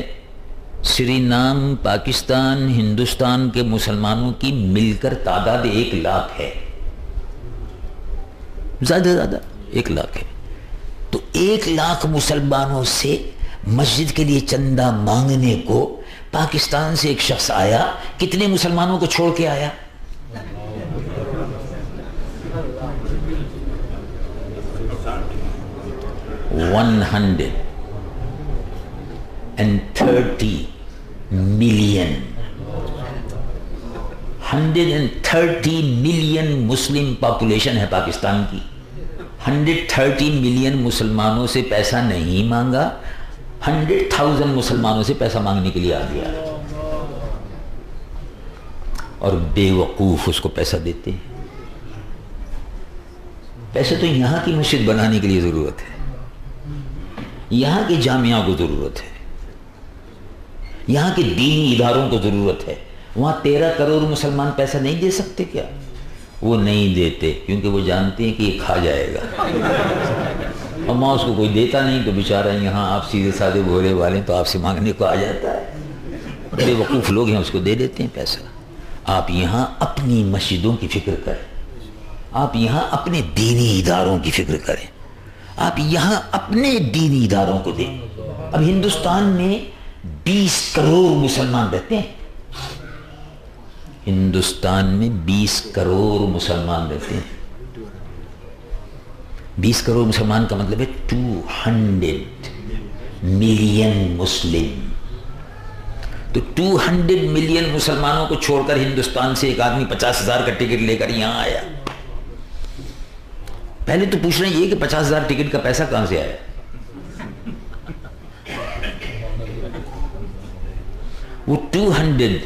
سری نام، پاکستان، ہندوستان کے مسلمانوں کی مل کر تعداد 1 لاکھ ہے، زیادہ 1 لاکھ ہے۔ تو 1 لاکھ مسلمانوں سے مسجد کے لیے چندہ مانگنے کو پاکستان سے ایک شخص آیا، کتنے مسلمانوں کو چھوڑ کے آیا؟ 130 ملین 130 ملین مسلم پاپولیشن ہے پاکستان کی۔ 130 ملین مسلمانوں سے پیسہ نہیں مانگا، 100,000 مسلمانوں سے پیسہ مانگنے کے لیے آ گیا، اور بے وقوف اس کو پیسہ دیتے ہیں۔ پیسے تو یہاں کی مسجد بنانے کے لیے ضرورت ہے، یہاں کے جامعہ کو ضرورت ہے، یہاں کے دینی اداروں کو ضرورت ہے۔ وہاں 13 کروڑ مسلمان پیسہ نہیں دے سکتے کیا؟ وہ نہیں دیتے کیونکہ وہ جانتے ہیں کہ یہ کھا جائے گا، اور وہاں اس کو کوئی دیتا نہیں تو بیچارہ یہاں آپ سیدھے سادے بھولے والے تو آپ سے مانگنے کو آ جاتا ہے۔ بے وقوف لوگ ہیں، اس کو دے دیتے ہیں پیسہ۔ آپ یہاں اپنی مسجدوں کی فکر کریں، آپ یہاں اپنے دینی اداروں کی فکر کریں، آپ یہاں اپنے دینی اداروں کو دیں۔ اب ہندوستان میں 20 کروڑ مسلمان رہتے ہیں، ہندوستان میں 20 کروڑ مسلمان رہتے ہیں۔ 20 کروڑ مسلمان کا مطلب ہے 200 ملین مسلم۔ تو 200 ملین مسلمانوں کو چھوڑ کر ہندوستان سے ایک آدمی 50,000 کا ٹکٹ لے کر یہاں آیا۔ پہلے تو پوچھ رہے ہیں یہ کہ 50,000 ٹکٹ کا پیسہ کہاں سے آیا؟ وہ 200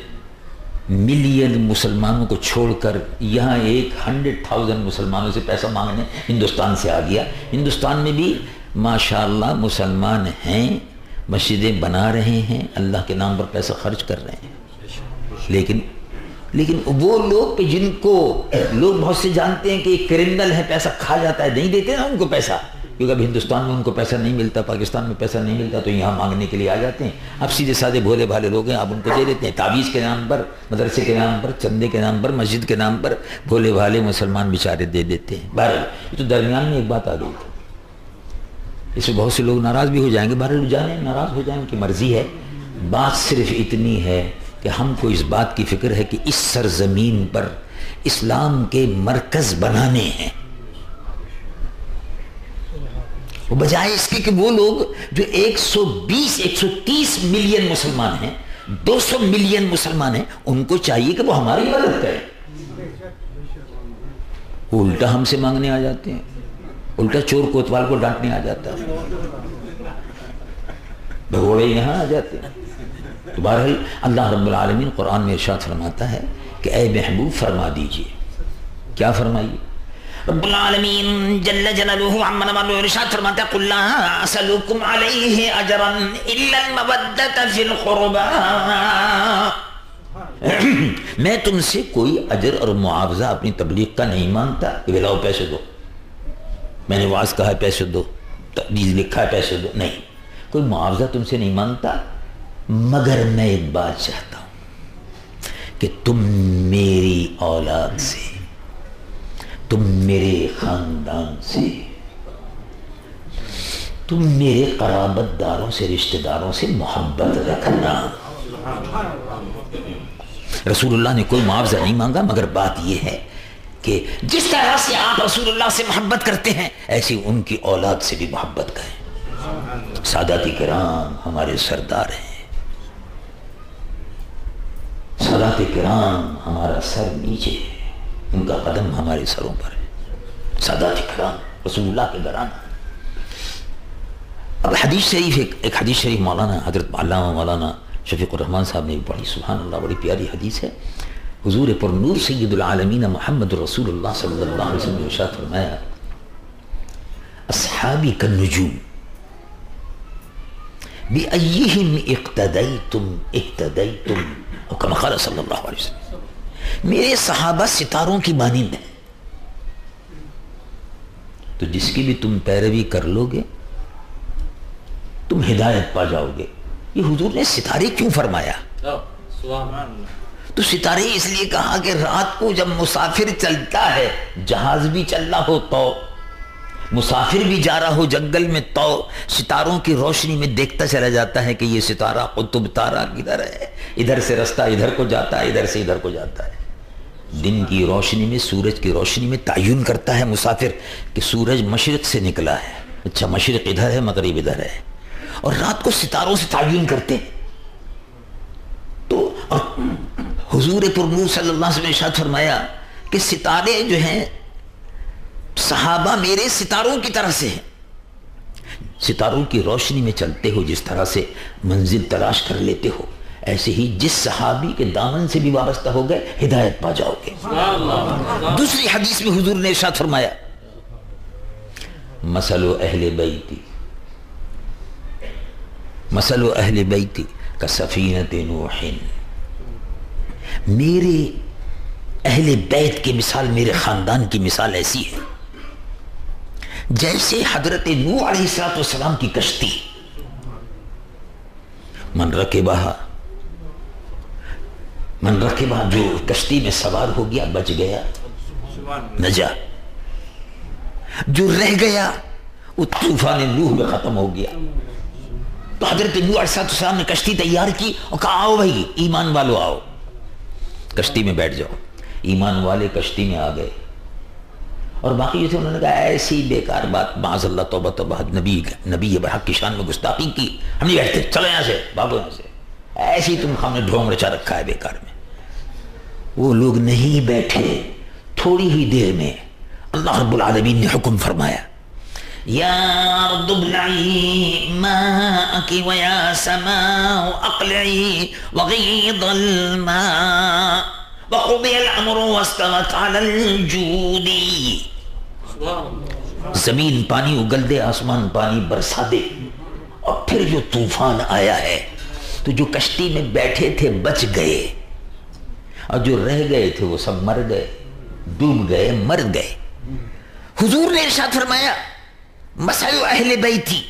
ملین مسلمانوں کو چھوڑ کر یہاں ایک 100,000 مسلمانوں سے پیسہ مانگنے ہندوستان سے آ گیا۔ ہندوستان میں بھی ماشاءاللہ مسلمان ہیں، مسجدیں بنا رہے ہیں، اللہ کے نام پر پیسہ خرچ کر رہے ہیں، لیکن وہ لوگ کہ جن کو لوگ بہت سے جانتے ہیں کہ ایک کرمنل ہے، پیسہ کھا جاتا ہے، نہیں دیتے نا ان کو پیسہ، کیونکہ اب ہندوستان میں ان کو پیسہ نہیں ملتا، پاکستان میں پیسہ نہیں ملتا، تو یہاں مانگنے کے لیے آ جاتے ہیں۔ اب سیدھے سادے بھولے بھالے لوگ ہیں، آپ ان کو دے دیتے ہیں، تعویذ کے نام پر، مدرسے کے نام پر، چندے کے نام پر، مسجد کے نام پر بھولے بھالے مسلمان بیچارے دے دیتے ہیں۔ بہرحال یہ تو درمیان میں ایک بات آ گئی تھی، اس سے بہت سے لوگ ناراض بھی ہو جائیں گے، بہرحال جانے ناراض ہو جائیں، ان کی مرضی ہے۔ بات صرف اتنی ہے کہ ہم کو اس بات کی فکر ہے کہ اس سرزمین پر اسلام کے مرکز بنانے ہیں، بجائے اس کے کہ وہ لوگ جو 120-130 ملین مسلمان ہیں، 200 ملین مسلمان ہیں، ان کو چاہیے کہ وہ ہماری مدد کریں، وہ الٹا ہم سے مانگنے آ جاتے ہیں، الٹا چور کوتوال کو ڈانٹنے آ جاتا ہے، بھگوڑے یہاں آ جاتے ہیں۔ تو بہرحال اللہ رب العالمین قرآن میں ارشاد فرماتا ہے کہ اے محبوب فرما دیجئے، کیا فرمائیے؟ رب العالمین جل جلالہ عما نوالہ ارشاد فرماتا ہے قُلْ لَا أَسْأَلُكُمْ عَلَيْهِ أَجْرًا إِلَّا الْمَوَدَّةَ فِي الْقُرْبَى، میں تم سے کوئی اجر اور معاوضہ اپنی تبلیغ کا نہیں مانگتا کہ بلاؤ پیسے دو، میں نے واعظ کہا ہے پیسے دو، تحدیث لکھا ہے پیسے دو، نہیں، کوئی معاوضہ تم سے نہیں مانگتا، مگر میں ایک بات چاہتا ہوں کہ تم میری اولاد سے، تم میرے خاندان سے، تم میرے قرابت داروں سے، رشتہ داروں سے محبت رکھنا۔ رسول اللہ نے کوئی معاوضہ نہیں مانگا، مگر بات یہ ہے کہ جس طرح سے آپ رسول اللہ سے محبت کرتے ہیں ایسی ان کی اولاد سے بھی محبت کریں. سادات کرام ہمارے سردار ہیں. سادات کرام ہمارا سر نیچے ہے, ان کا قدم ہمارے سروں پر ہے. سادات کرام رسول اللہ کے گھرانہ. اب حدیث شریف ایک حدیث شریف مولانا حضرت علامہ مولانا شفیق الرحمان صاحب نے بھی پڑھی. سبحان اللہ, بڑی پیاری حدیث ہے. حضور پر نور سید العالمین محمد رسول اللہ صلی اللہ علیہ وسلم نے ارشاد فرمایا اصحابی کالنجوم بأیہم اقتدیتم اقتدیتم, اور کما قال صلی اللہ علیہ وسلم, میرے صحابہ ستاروں کی مانند ہیں, تو جس کی بھی تم پیروی کر لو گے تم ہدایت پا جاؤ گے. یہ حضور نے ستارے کیوں فرمایا؟ تو ستارے اس لیے کہا کہ رات کو جب مسافر چلتا ہے, جہاز بھی چل رہا ہو تو, مسافر بھی جا رہا ہو جنگل میں تو, ستاروں کی روشنی میں دیکھتا چلا جاتا ہے کہ یہ ستارہ قطب تارہ کدھر ہے, ادھر سے رستہ ادھر کو جاتا ہے, ادھر سے ادھر کو جاتا ہے. دن کی روشنی میں, سورج کی روشنی میں تعین کرتا ہے مسافر کہ سورج مشرق سے نکلا ہے, اچھا مشرق ادھر ہے مغرب ادھر ہے. اور رات کو ستاروں سے تعین کرتے ہیں. تو حضور پر نور صلی اللہ علیہ وسلم نے ارشاد فرمایا کہ ستارے جو ہیں صحابہ میرے ستاروں کی طرح سے ہیں. ستاروں کی روشنی میں چلتے ہو, جس طرح سے منزل تلاش کر لیتے ہو, ایسے ہی جس صحابی کے دامن سے بھی وابستہ ہو گئے ہدایت پا جاؤ گے. دوسری حدیث میں حضور نے ارشاد فرمایا مثل اہل بیتی مثل اہل بیتی کسفینۃ نوح, میرے اہل بیت کی مثال, میرے خاندان کی مثال ایسی ہے جیسے حضرت نوح علیہ السلام کی کشتی. من رکبہا جو کشتی میں سوار ہو گیا بچ گیا, نجا. جو رہ گیا وہ طوفان نوح میں ختم ہو گیا. تو حضرت نوح علیہ السلام نے کشتی تیار کی اور کہا آؤ بھائی ایمان والو آؤ کشتی میں بیٹھ جاؤ. ایمان والے کشتی میں آ گئے, اور باقی جو تھے انہوں نے کہا ایسی بیکار بات, معاذ اللہ توبہ توبہ, نبی برحق کی شان میں گستاخی کی, ہم نہیں بیٹھتے, چلو یہاں سے, بھاگو یہاں سے, ایسی تم ہم نے ڈھونگ رچا رکھا ہے بیکار میں. وہ لوگ نہیں بیٹھے. تھوڑی ہی دیر میں اللہ رب العالمین نے حکم فرمایا یا ارض ابلعی ماءک ویا سماء اقلعی وغیض الماء وقضی الامر واستوت علی الجود. زمین پانی اگل دے, آسمان پانی برسا دے. اور پھر جو طوفان آیا ہے تو جو کشتی میں بیٹھے تھے بچ گئے, اور جو رہ گئے تھے وہ سب مر گئے, ڈوب گئے, مر گئے. حضور نے ارشاد فرمایا مثل اہل بیتی,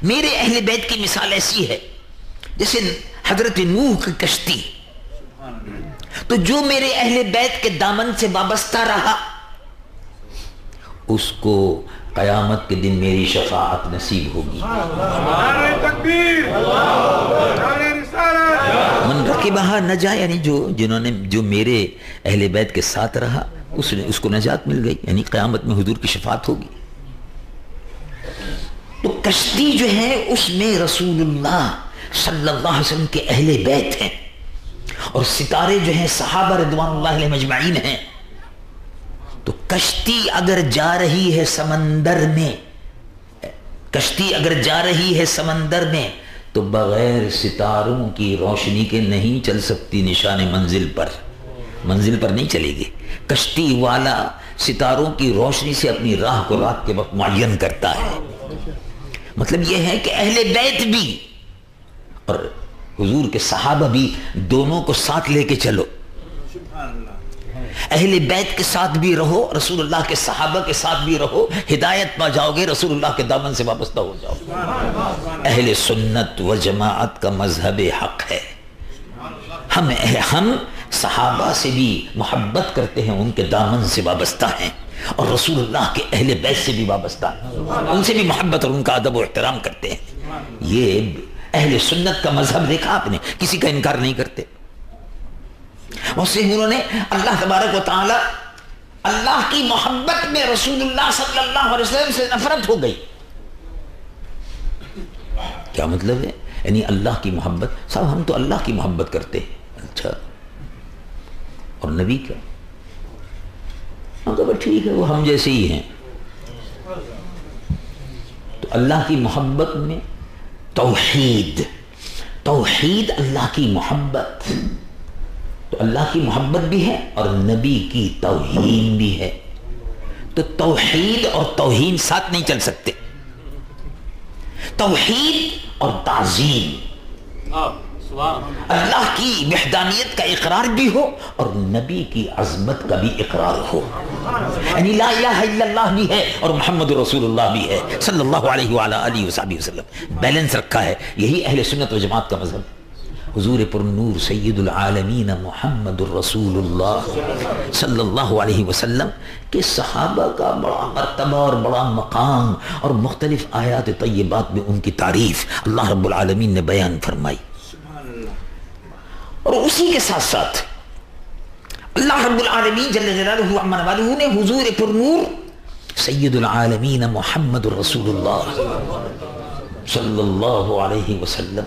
میرے اہل بیت کی مثال ایسی ہے جیسے حضرت نوح کی کشتی. تو جو میرے اہل بیت کے دامن سے وابستہ رہا اس کو قیامت کے دن میری شفاعت نصیب ہوگی. من رکبہا نجا, یعنی جو میرے اہل بیت کے ساتھ رہا اس کو نجات مل گئی, یعنی قیامت میں حضور کی شفاعت ہوگی. تو کشتی جو ہے اس میں رسول اللہ صلی اللہ علیہ وسلم کے اہل بیت ہیں, اور ستارے جو ہیں صحابہ رضوان اللہ علیہ مجمعین ہیں. تو کشتی اگر جا رہی ہے سمندر میں, کشتی اگر جا رہی ہے سمندر میں تو بغیر ستاروں کی روشنی کے نہیں چل سکتی. نشان منزل پر نہیں چلے گی. کشتی والا ستاروں کی روشنی سے اپنی راہ کو رات کے وقت معین کرتا ہے. مطلب یہ ہے کہ اہل بیت بھی اور حضور کے صحابہ بھی دونوں کو ساتھ لے کے چلو. اہل بیت کے ساتھ بھی رہو, رسول اللہ کے صحابہ کے ساتھ بھی رہو, ہدایت پا جاؤ گے, رسول اللہ کے دامن سے وابستہ ہو جاؤ. اہل سنت و جماعت کا مذہب حق ہے. ہم صحابہ سے بھی محبت کرتے ہیں, ان کے دامن سے وابستہ ہیں, اور رسول اللہ کے اہل بیت سے بھی وابستہ ہیں, ان سے بھی محبت اور ان کا ادب و احترام کرتے ہیں. یہ اہل سنت کا مذہب دیکھا آپ نے, کسی کا انکار نہیں کرتے. اور سے انہوں نے اللہ تبارک و تعالی اللہ کی محبت میں رسول اللہ صلی اللہ علیہ وسلم سے نفرت ہو گئی. کیا مطلب ہے؟ یعنی اللہ کی محبت، صاحب ہم تو اللہ کی محبت کرتے ہیں. اچھا اور نبی کا؟ ہم کہا ٹھیک ہے وہ ہم جیسے ہی ہیں. تو اللہ کی محبت میں توحید، توحید اللہ کی محبت، تو اللہ کی محبت بھی ہے اور نبی کی توہین بھی ہے. تو توحید اور توہین ساتھ نہیں چل سکتے. توحید اور تعظیم، اللہ کی وحدانیت کا اقرار بھی ہو اور نبی کی عظمت کا بھی اقرار ہو. یعنی لا الہ الا اللہ بھی ہے اور محمد رسول اللہ بھی ہے صلی اللہ علیہ وعلی آلہ وصحبہ وسلم. بیلنس رکھا ہے. یہی اہل سنت و جماعت کا مذہب. حضور پر نور سید العالمین محمد الرسول اللہ صلی اللہ علیہ وسلم کے صحابہ کا بڑا مرتبہ اور بڑا مقام اور مختلف آیات طیبات میں ان کی تعریف اللہ رب العالمین نے بیان فرمائی. اور اسی کے ساتھ ساتھ اللہ رب العالمین جل جلالہ عما والہ نے حضور پر نور سید العالمین محمد الرسول اللہ صلی اللہ علیہ وسلم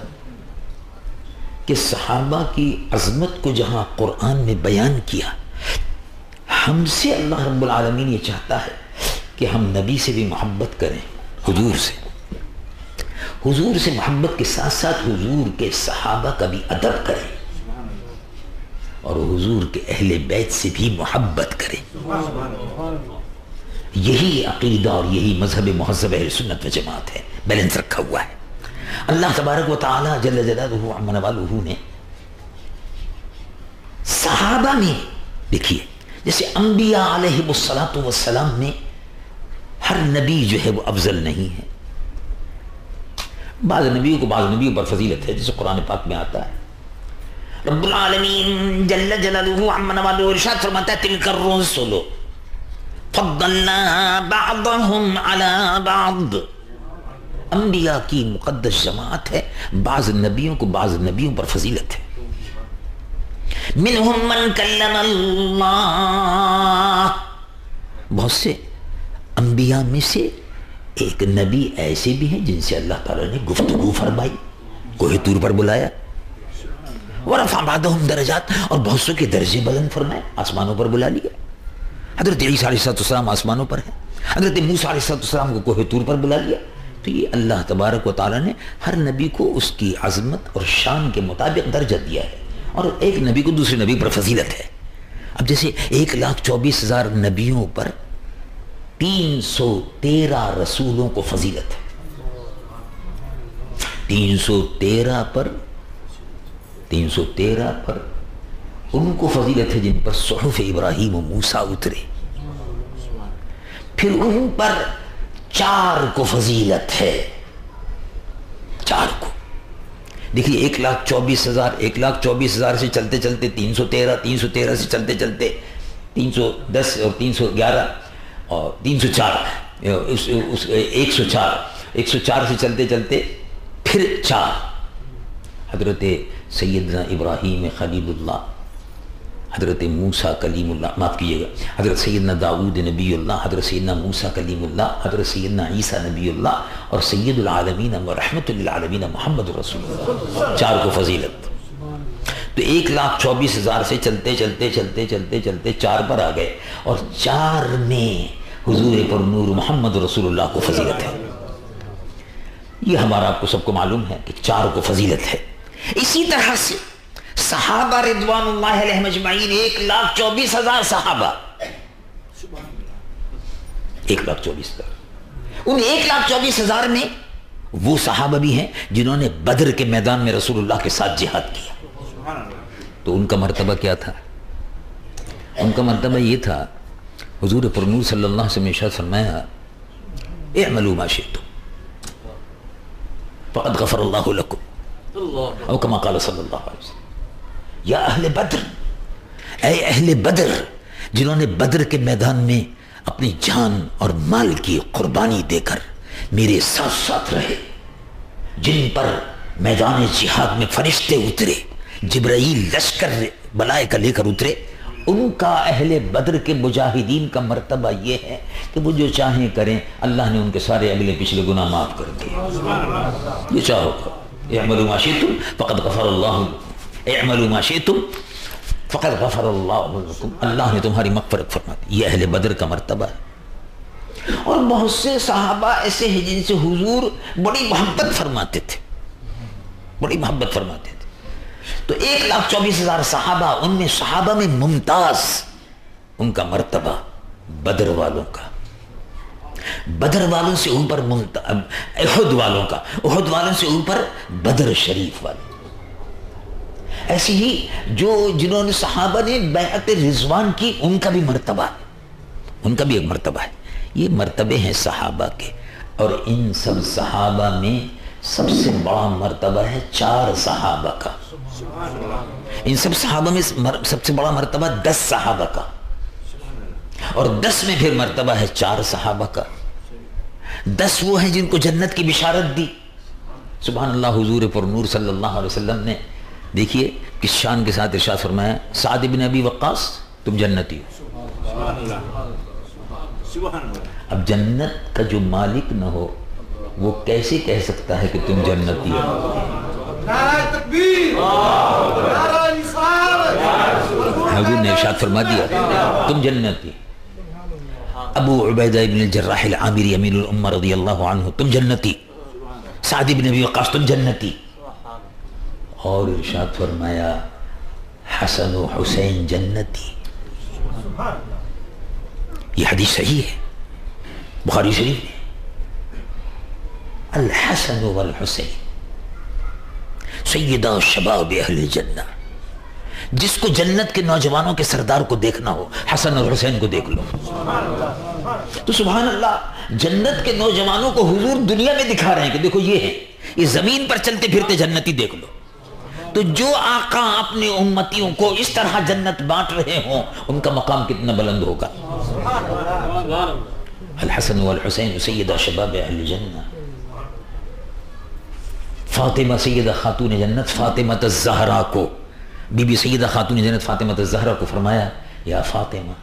کہ صحابہ کی عظمت کو جہاں قرآن میں بیان کیا، ہم سے اللہ رب العالمین یہ چاہتا ہے کہ ہم نبی سے بھی محبت کریں، حضور سے. حضور سے محبت کے ساتھ ساتھ حضور کے صحابہ کا بھی ادب کریں اور حضور کے اہل بیت سے بھی محبت کریں. یہی عقیدہ اور یہی مذہب مہذب اہل سنت و جماعت ہے. بیلنس رکھا ہوا ہے. اللہ تبارک و تعالی جل جلالہ عما والہ نے صحابہ میں دیکھیے، جیسے انبیاء علیہ السلام میں ہر نبی جو ہے وہ افضل نہیں ہے. بعض نبیوں کو بعض نبیوں پر فضیلت ہے، جیسے قرآن پاک میں آتا ہے. رب العالمین جل جلالہ عما والہ ارشاد فرماتا ہے تلک الرسل فضلنا بعضهم علی بعض. انبیاء کی مقدس جماعت ہے، بعض نبیوں کو بعض نبیوں پر فضیلت ہے. منہم من کلم اللہ، بہت سے انبیاء میں سے ایک نبی ایسے بھی ہیں جن سے اللہ تعالیٰ نے گفتگو فرمائی، کوہ طور پر بلایا. ورفع بعضهم درجات، اور بہت سو کے درجے بلند فرمائے، آسمانوں پر بلا لیا. حضرت عیسیٰ علیہ السلام آسمانوں پر ہیں، حضرت موسیٰ علیہ السلام کو کوہ طور پر بلا لیا. تو یہ اللہ تبارک و تعالیٰ نے ہر نبی کو اس کی عظمت اور شان کے مطابق درجہ دیا ہے، اور ایک نبی کو دوسرے نبی پر فضیلت ہے. اب جیسے 1,24,000 نبیوں پر 313 رسولوں کو فضیلت ہے. 313 پر ان کو فضیلت ہے جن پر صحف ابراہیم و موسیٰ اترے. پھر ان پر 4 کو فضیلت ہے. 4 کو دیکھیے 1,24,000 سے چلتے چلتے 313 سے چلتے چلتے 310 اور 311 اور 304 104 سے چلتے چلتے پھر 4 حضرت سیدنا ابراہیم خلیل اللہ، حضرت موسیٰ کلیم اللہ، معاف کیجیے گا، حضرت سیدنا داؤد نبی اللہ، حضرت سیدنا موسیٰ کلیم اللہ، حضرت سیدنا عیسیٰ نبی اللہ، اور سید العالمین و رحمت للعالمین محمد رسول اللہ. 4 کو فضیلت. تو 1,24,000 سے چلتے چلتے چلتے چلتے چلتے 4 پر آ گئے، اور 4 میں حضور پر نور محمد رسول اللہ کو فضیلت ہے. یہ ہمارا آپ کو سب کو معلوم ہے کہ 4 کو فضیلت ہے. اسی طرح سے صحابہ رضوان اللہ علیہ مجمعین 1,24,000 صحابہ، 1,24,000. ان 1,24,000 میں وہ صحابہ بھی ہیں جنہوں نے بدر کے میدان میں رسول اللہ کے ساتھ جہاد کیا. تو ان کا مرتبہ کیا تھا؟ ان کا مرتبہ یہ تھا، حضور پر نور صلی اللہ علیہ وسلم نے ارشاد فرمایا اعملوا ما شئتم فقد غفر اللہ لکم، او کما قال صلی اللہ علیہ وسلم. یا اہل بدر، اے اہل بدر جنہوں نے بدر کے میدان میں اپنی جان اور مال کی قربانی دے کر میرے ساتھ ساتھ رہے، جن پر میدان جہاد میں فرشتے اترے، جبرائیل لشکر ملائکہ لے کر اترے، ان کا اہل بدر کے مجاہدین کا مرتبہ یہ ہے کہ وہ جو چاہیں کریں، اللہ نے ان کے سارے اگلے پچھلے گناہ معاف کر دیے. یہ چاہو اعملوا ما شئتم فقد غفر اللہ، اعملوا ما شئتم فقد غفر اللہ لکم، اللہ نے تمہاری مغفرت فرما دی. یہ اہل بدر کا مرتبہ ہے. اور بہت سے صحابہ ایسے ہیں جن سے حضور بڑی محبت فرماتے تھے، بڑی محبت فرماتے تھے. تو 1,24,000 صحابہ، ان میں صحابہ میں ممتاز ان کا مرتبہ بدر والوں کا، بدر والوں سے اوپر احد والوں کا، احد والوں سے اوپر بدر شریف والوں. ایسی ہی جنہوں نے صحابہ نے بیعت رضوان کی، ان کا بھی مرتبہ ہے، ان کا بھی ایک مرتبہ ہے. یہ مرتبے ہیں صحابہ کے. اور ان سب صحابہ میں سب سے بڑا مرتبہ ہے 4 صحابہ کا. ان سب صحابہ میں سب سے بڑا مرتبہ 10 صحابہ کا، اور 10 میں پھر مرتبہ ہے 4 صحابہ کا. 10 وہ ہیں جن کو جنت کی بشارت دی. سبحان اللہ. حضور پر نور صلی اللہ علیہ وسلم نے دیکھیے کس شان کے ساتھ ارشاد فرمایا، سعد بن ابی وقاص تم جنتی ہو. اب جنت کا جو مالک نہ ہو وہ کیسے کہہ سکتا ہے کہ تم جنتی ہو؟ نعرہ تکبیر، نعرہ رسالت. حضور نے ارشاد فرما دیا تم جنتی. ابو عبیدہ بن الجراح العامری امین الامہ رضی اللہ عنہ تم جنتی. سعد بن ابی وقاص تم جنتی. اور ارشاد فرمایا حسن و حسین جنتی. یہ حدیث صحیح ہے، بخاری شریف میں. الحسن والحسین سیدہ شباب اہل جنہ. جس کو جنت کے نوجوانوں کے سردار کو دیکھنا ہو، حسن اور حسین کو دیکھ لو. تو سبحان اللہ، جنت کے نوجوانوں کو حضور دنیا میں دکھا رہے ہیں کہ دیکھو یہ ہے، یہ زمین پر چلتے پھرتے جنتی دیکھ لو. تو جو آقا اپنے امتیوں کو اس طرح جنت بانٹ رہے ہوں، ان کا مقام کتنا بلند ہوگا. الحسن والحسین سیدہ شباب اہل جنہ. فاطمہ سیدہ خاتون جنت، فاطمہ الزہرا کو، بی بی سیدہ خاتون جنت فاطمہ الزہرا کو فرمایا یا فاطمہ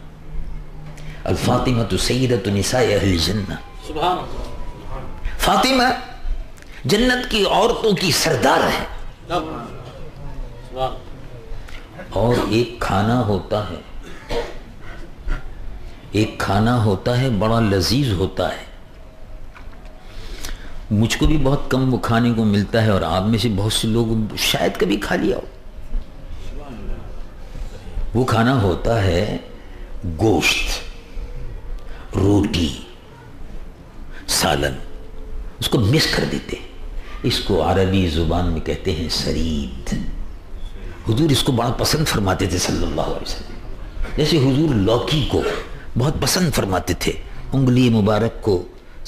الفاطمہ سیدۃ نساء اہل جنہ. فاطمہ جنت کی عورتوں کی سردار ہے. اور ایک کھانا ہوتا ہے، ایک کھانا ہوتا ہے بڑا لذیذ ہوتا ہے. مجھ کو بھی بہت کم وہ کھانے کو ملتا ہے، اور آپ میں سے بہت سے لوگ شاید کبھی کھا لیا ہو. وہ کھانا ہوتا ہے گوشت، روٹی، سالن، اس کو مکس کر دیتے. اس کو عربی زبان میں کہتے ہیں سرید. حضور اس کو بڑا پسند فرماتے تھے صلی اللہ علیہ وسلم. جیسے حضور لوکی کو بہت پسند فرماتے تھے. انگلی مبارک کو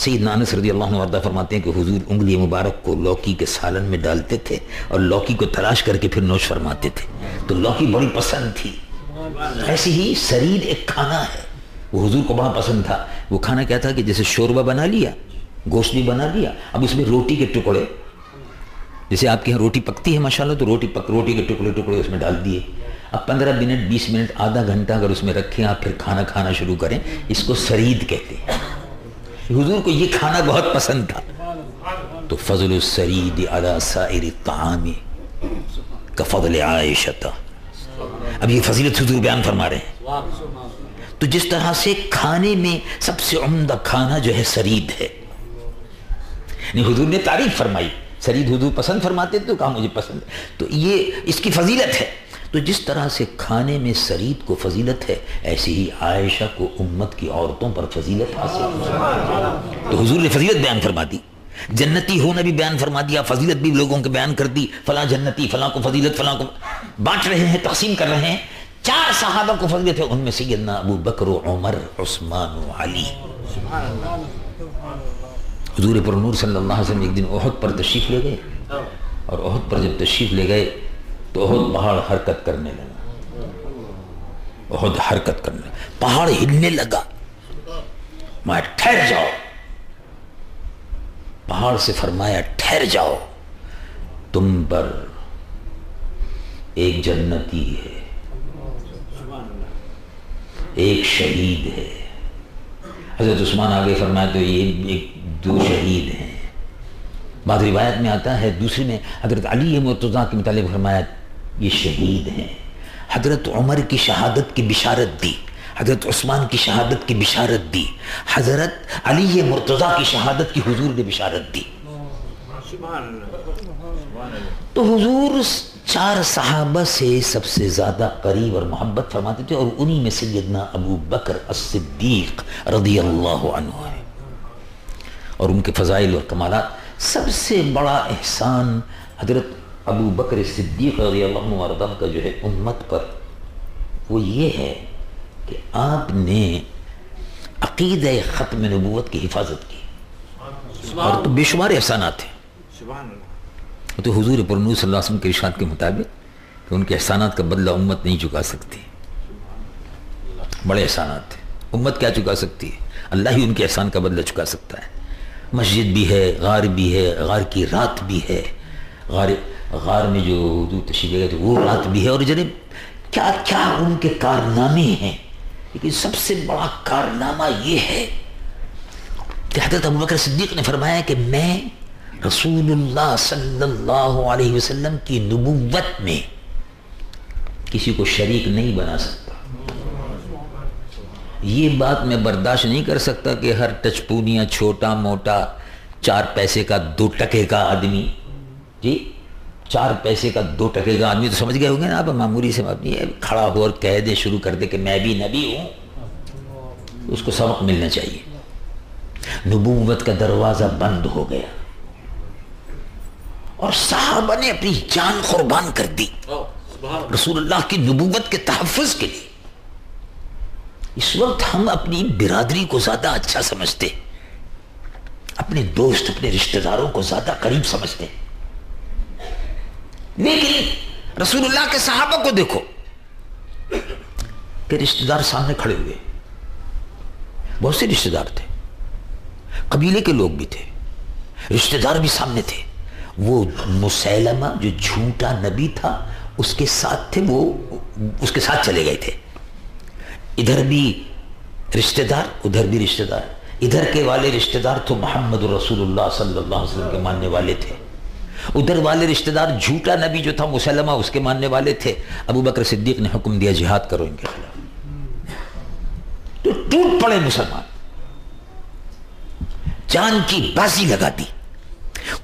سیدنا انس رضی اللہ عنہ وارضہ فرماتے ہیں کہ حضور انگلی مبارک کو لوکی کے سالن میں ڈالتے تھے اور لوکی کو تلاش کر کے پھر نوش فرماتے تھے. تو لوکی بڑی پسند تھی. ایسے ہی سرید ایک کھانا ہے، وہ حضور کو بڑا پسند تھا. وہ کھانا کیا تھا کہ جیسے شوربہ بنا لیا، گوشت بھی بنا لیا، اب اس میں روٹی کے ٹکڑے، جیسے آپ کے یہاں روٹی پکتی ہے ماشاءاللہ، تو روٹی کے ٹکڑے اس میں ڈال دیے. اب 15 منٹ 20 منٹ آدھا گھنٹہ اگر اس میں رکھیں آپ، پھر کھانا کھانا شروع کریں. اس کو سرید کہتے ہیں. حضور کو یہ کھانا بہت پسند تھا. تو فضل السرید علی سائر الطعام کفضل عائشہ. اب یہ فضیلت حضور بیان فرما رہے ہیں. تو جس طرح سے کھانے میں سب سے عمدہ کھانا جو ہے سرید ہے، حضور نے تعریف فرمائی. سرید حضور پسند فرماتے تو کہا مجھے پسند ہے. تو یہ اس کی فضیلت ہے. تو جس طرح سے کھانے میں سرید کو فضیلت ہے، ایسے ہی عائشہ کو امت کی عورتوں پر فضیلت حاصل ہے. تو حضور نے فضیلت بیان فرما دی، جنتی ہونا بھی بیان فرما دیا، فضیلت بھی لوگوں کے بیان کر دی. فلاں جنتی، فلاں کو فضیلت، فلاں کو بانٹ رہے ہیں، تقسیم کر رہے ہیں. 4 صحابہ کو فضیلت ہے، ان میں سیدنا ابو بکر و عمر، عثمان و علی. حضور پر نور صلی اللہ علیہ وسلم ایک دن احد پر تشریف لے گئے، اور احد پر جب تشریف لے گئے تو احد پہاڑ حرکت کرنے لگا. احد حرکت کرنے لگا، پہاڑ ہلنے لگا. میں ٹھہر جاؤ. پہاڑ سے فرمایا ٹھہر جاؤ، تم پر ایک جنتی ہے. ایک شہید ہے. حضرت عثمان آگے فرمایا تو یہ دو شہید ہیں. بعض روایت میں آتا ہے دوسری میں حضرت علی مرتضیٰ کے متعلق فرمایا یہ شہید ہیں. حضرت عمر کی شہادت کی بشارت دی, حضرت عثمان کی شہادت کی بشارت دی, حضرت علی مرتضیٰ کی شہادت کی حضور نے بشارت دی. تو حضور 4 صحابہ سے سب سے زیادہ قریب اور محبت فرماتے تھے, اور انہی میں سیدنا ابو بکر الصدیق رضی اللہ عنہ ہے. اور ان کے فضائل اور کمالات, سب سے بڑا احسان حضرت ابو بکر صدیق رضی اللہ عنہ وارضہ کا جو ہے امت پر, وہ یہ ہے کہ آپ نے عقیدہ ختم نبوت کی حفاظت کی. اور تو بے شمار احسانات ہیں. تو حضور پر نور صلی اللہ علیہ وسلم کے ارشاد کے مطابق کہ ان کے احسانات کا بدلہ امت نہیں چکا سکتی. بڑے احسانات ہیں, امت کیا چکا سکتی ہے؟ اللہ ہی ان کے احسان کا بدلہ چکا سکتا ہے. مسجد بھی ہے, غار بھی ہے, غار کی رات بھی ہے, غار میں جو حضور تشریف لے گئے تھے وہ رات بھی ہے. اور جناب کیا کیا ان کے کارنامے ہیں, لیکن سب سے بڑا کارنامہ یہ ہے کہ حضرت ابوبکر صدیق نے فرمایا کہ میں رسول اللہ صلی اللہ علیہ وسلم کی نبوت میں کسی کو شریک نہیں بنا سکتا. یہ بات میں برداشت نہیں کر سکتا کہ ہر ٹچپونیاں چھوٹا موٹا 4 پیسے کا 2 ٹکے کا آدمی, جی 4 پیسے کا 2 ٹکے کا آدمی تو سمجھ گئے ہوں گے نا آپ, معمولی سے آدمی کھڑا ہو اور کہہ دے, شروع کر دے کہ میں بھی نبی ہوں, اس کو سبق ملنا چاہیے. نبوت کا دروازہ بند ہو گیا اور صحابہ نے اپنی جان قربان کر دی رسول اللہ کی نبوت کے تحفظ کے لیے. اس وقت ہم اپنی برادری کو زیادہ اچھا سمجھتے, اپنے دوست اپنے رشتہ داروں کو زیادہ قریب سمجھتے, لیکن رسول اللہ کے صحابہ کو دیکھو کہ رشتہ دار سامنے کھڑے ہوئے, بہت سے رشتہ دار تھے, قبیلے کے لوگ بھی تھے, رشتہ دار بھی سامنے تھے. وہ مسیلمہ جو جھوٹا نبی تھا اس کے ساتھ تھے, وہ اس کے ساتھ چلے گئے تھے. ادھر بھی رشتہ دار ادھر بھی رشتہ دار. ادھر کے والے رشتہ دار تو محمد رسول اللہ صلی اللہ علیہ وسلم کے ماننے والے تھے, ادھر والے رشتہ دار جھوٹا نبی جو تھا مسیلمہ اس کے ماننے والے تھے. ابو بکر صدیق نے حکم دیا جہاد کرو ان کے خلاف, تو ٹوٹ پڑے مسلمان, جان کی بازی لگا دی,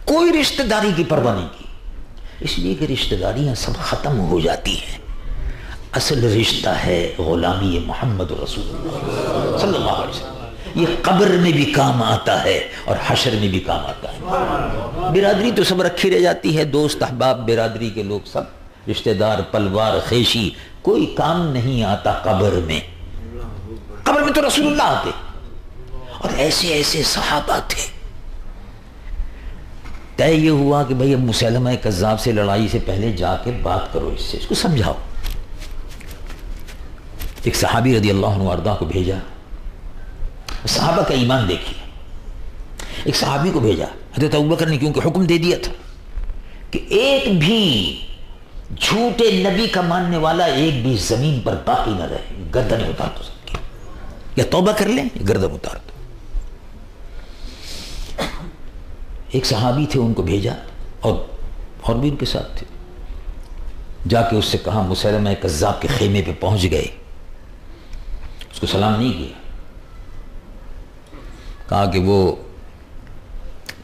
کوئی رشتہ داری کی پرواہ نہیں کی, اس لیے کہ رشتہ داریاں سب ختم ہو جاتی ہیں. اصل رشتہ ہے غلامی محمد رسول اللہ صلی اللہ علیہ وسلم. یہ قبر میں بھی کام آتا ہے اور حشر میں بھی کام آتا ہے. برادری تو سب رکھی رہ جاتی ہے, دوست احباب برادری کے لوگ سب رشتہ دار پلوار خیشی, کوئی کام نہیں آتا قبر میں. قبر میں تو رسول اللہ آتے, اور ایسے ایسے صحابہ تھے. طے یہ ہوا کہ بھئی اب مسیلمہ کذاب سے لڑائی سے پہلے جا کے بات کرو, اس سے اس کو سمجھاؤ. ایک صحابی رضی اللہ عنہ وارضہ کو بھیجا, صحابہ کا ایمان دیکھیے. ایک صحابی کو بھیجا حضرت ابوبکر نے, کیونکہ حکم دے دیا تھا کہ ایک بھی جھوٹے نبی کا ماننے والا ایک بھی زمین پر باقی نہ رہے, گردن اتار دو سب کی, یا توبہ کر لیں گردن اتار دو. ایک صحابی تھے, ان کو بھیجا, اور بھی ان کے ساتھ تھے. جا کے اس سے کہا, مسیلمہ کذاب کے خیمے پہ پہنچ گئے, اس کو سلام نہیں کیا, کہا کہ وہ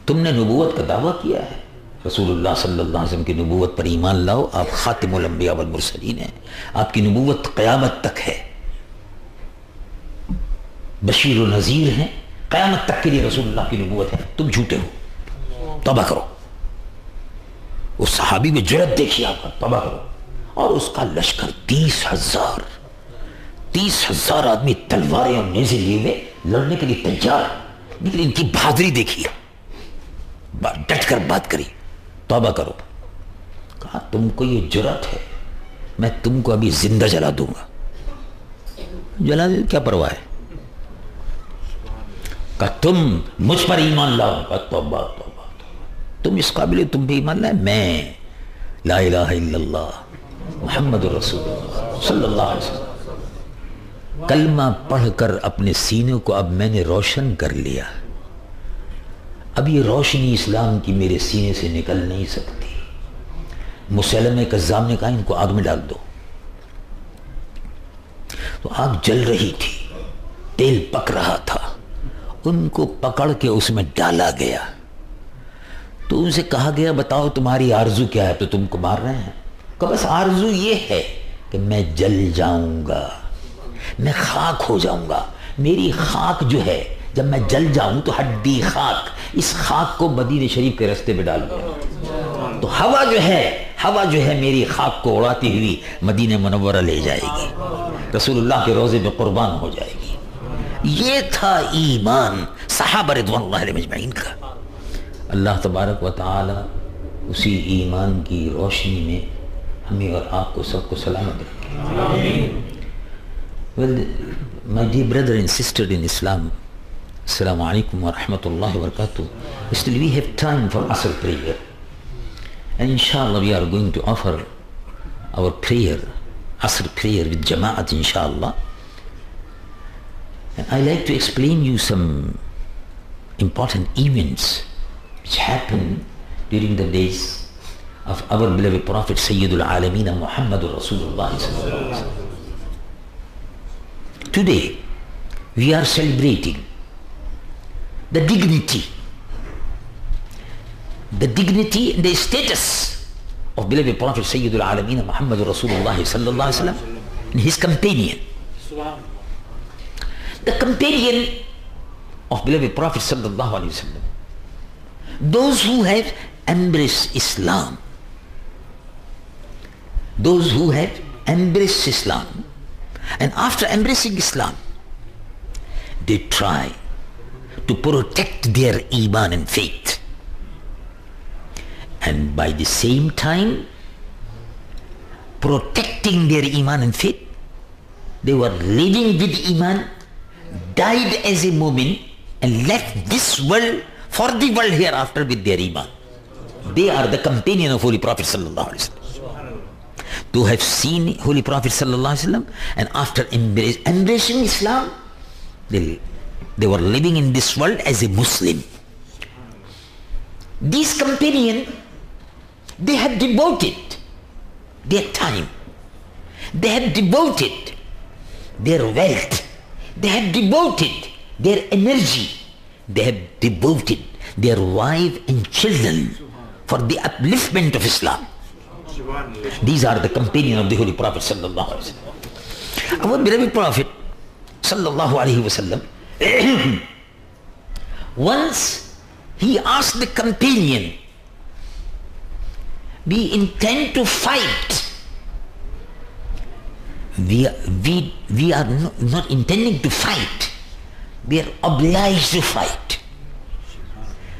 تم نے نبوت کا دعویٰ کیا ہے, رسول اللہ صلی اللہ علیہ وسلم کی نبوت پر ایمان لاؤ, آپ خاتم الانبیاء والمرسلین ہیں, آپ کی نبوت قیامت تک ہے, بشیر و نذیر ہیں, قیامت تک کے لیے رسول اللہ کی نبوت ہے, تم جھوٹے ہو, توبہ کرو. اس صحابی میں جرأت دیکھیے آپ کا, توبہ کرو. اور اس کا لشکر 30,000 آدمی تلواریں اور نیزے لیے ہوئے لڑنے کے لیے تیار, لیکن ان کی بہادری دیکھیے, ڈٹ کر بات کری, توبہ کرو. کہا تم کو یہ جرأت ہے, میں تم کو ابھی زندہ جلا دوں گا. جلا دے کیا پرواہ ہے. کہا تم مجھ پر ایمان لاؤ. کہا توبہ توبہ, تم اس قابل, تم بھی ایمان لائے, میں لا الہ الا اللہ محمد رسول اللہ صلی اللہ علیہ وسلم. کلمہ پڑھ کر اپنے سینے کو اب میں نے روشن کر لیا. اب یہ روشنی اسلام کی میرے سینے سے نکل نہیں سکتی. مسلمہ کذاب نے کہا ان کو آگ میں ڈال دو. تو آگ جل رہی تھی, تیل پک رہا تھا, ان کو پکڑ کے اس میں ڈالا گیا. تو ان سے کہا گیا بتاؤ تمہاری آرزو کیا ہے؟ تو تم کو مار رہے ہیں. کہ بس آرزو یہ ہے کہ میں جل جاؤں گا, میں خاک ہو جاؤں گا. میری خاک جو ہے جب میں جل جاؤں تو ہڈی خاک, اس خاک کو مدینہ شریف کے رستے پہ ڈال دیا. تو ہوا جو ہے میری خاک کو اڑاتی ہوئی مدینہ منورہ لے جائے گی, رسول اللہ کے روضے پہ قربان ہو جائے گی. یہ تھا ایمان صحابہ رضوان اللہ علیہم اجمعین کا. اللہ تبارک و تعالی اسی ایمان کی روشنی میں ہمیں اور آپ کو سب کو سلامت رکھے. Well, my dear brother and sister in Islam, Assalamu alaikum wa rahmatullahi wa barakatuh. Still we have time for Asr prayer. And inshallah we are going to offer our prayer, Asr prayer with Jama'at inshallah. And I like to explain you some important events which happened during the days of our beloved Prophet Sayyidul Alameen Muhammadur Rasulullah sallallahu alaihi wasallam. Today we are celebrating the dignity and the status of beloved Prophet Sayyidul Alameen Muhammadur Rasulullah sallallahu alaihi wasallam and his companion. The companion of beloved Prophet sallallahu alaihi wasallam, those who have embraced Islam, and after embracing Islam they try to protect their iman and faith, and by the same time protecting their iman and faith they were living with iman, died as a mu'min and left this world for the world hereafter with their iman. They are the companion of Holy Prophet sallallahu alaihi wasallam, to have seen Holy Prophet sallallahu alaihi wasallam, and after embracing Islam they were living in this world as a Muslim. These companions, they had devoted their time, they had devoted their wealth, they had devoted their energy, they had devoted their wife and children for the upliftment of Islam. These are the companions of the Holy Prophet sallallahu alaihi wasallam. Our beloved Prophet sallallahu alaihi wasallam, once he asked the companion, we intend to fight. We are not intending to fight. We are obliged to fight.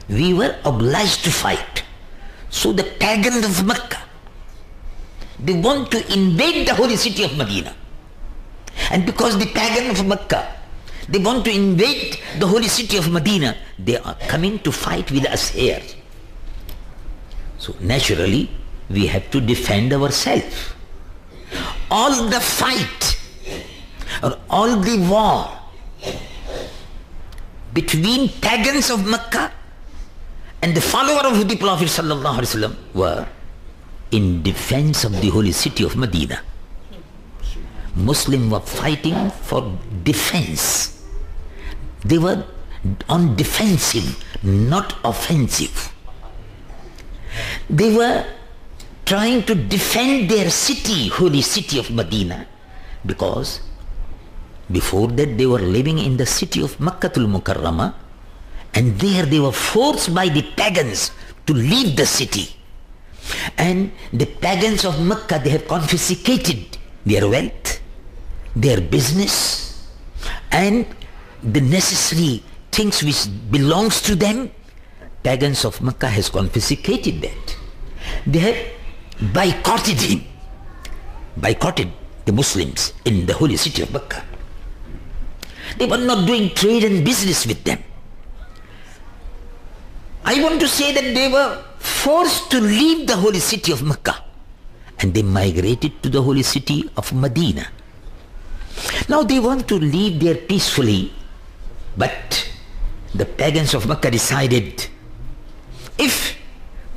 We were obliged to fight. So the pagans of Mecca, they want to invade the holy city of Medina. And because the pagans of Mecca, they want to invade the holy city of Medina, they are coming to fight with us here. So naturally, we have to defend ourselves. All the fight or all the war between pagans of Mecca and the follower of the Prophet sallallahu alaihi wasallam were in defense of the holy city of Medina. Muslims were fighting for defense. They were on defensive, not offensive. They were trying to defend their city, holy city of Medina, because before that they were living in the city of Makkatul Mukarramah, and there they were forced by the pagans to leave the city. And the pagans of Mecca, they have confiscated their wealth, their business, and the necessary things which belongs to them. Pagans of Mecca has confiscated that. They have boycotted the Muslims in the holy city of Mecca. They were not doing trade and business with them. I want to say that they were forced to leave the holy city of Mecca, and they migrated to the holy city of Medina. Now they want to live there peacefully, but the pagans of Makkah decided, if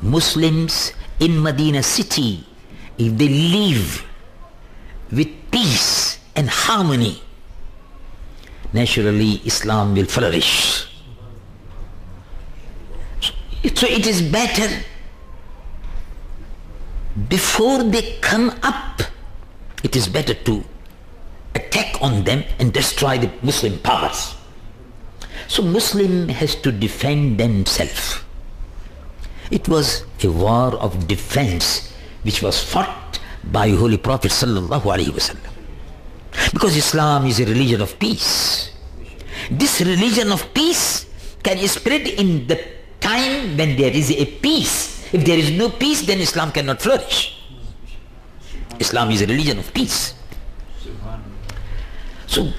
Muslims in Medina city, if they live with peace and harmony, naturally Islam will flourish. So it is better, before they come up, it is better to attack on them and destroy the Muslim powers. So Muslim has to defend themselves. It was a war of defense which was fought by Holy Prophet sallallahu alaihi wasallam. Because Islam is a religion of peace. This religion of peace can spread in the time when there is a peace. If there is no peace, then Islam cannot flourish. Islam is a religion of peace. So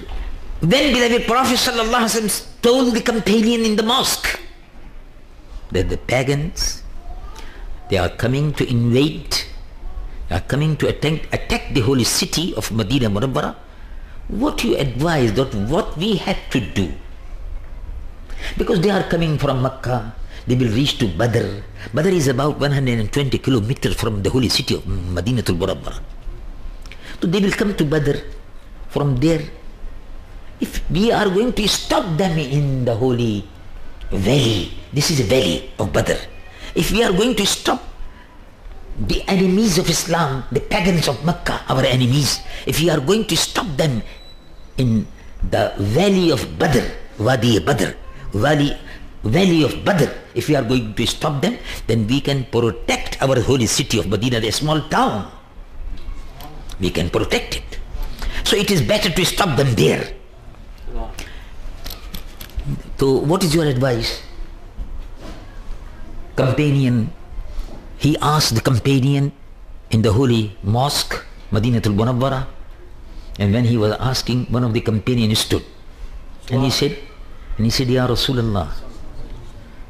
when beloved Prophet sallallahu alaihi wasallam told the companion in the mosque that the pagans, they are coming to invade, they are coming to attack the holy city of Medina Munawwara, what you advise, that what we had to do? Because they are coming from Makkah, they will reach to Badr. Badr is about 120 kilometers from the holy city of Madinatul Munawwara. So they will come to Badr. From there, if we are going to stop them in the holy valley, this is a valley of Badr. If we are going to stop the enemies of Islam, the pagans of Makkah, our enemies, if we are going to stop them in the valley of Badr, Wadi Badr, valley of Badr, if we are going to stop them, then we can protect our holy city of Medina, a small town. We can protect it. So it is better to stop them there. So what is your advice? Companion, he asked the companion in the holy mosque, Madinatul Munawwara, and when he was asking, one of the companions stood and he said, Ya Rasulullah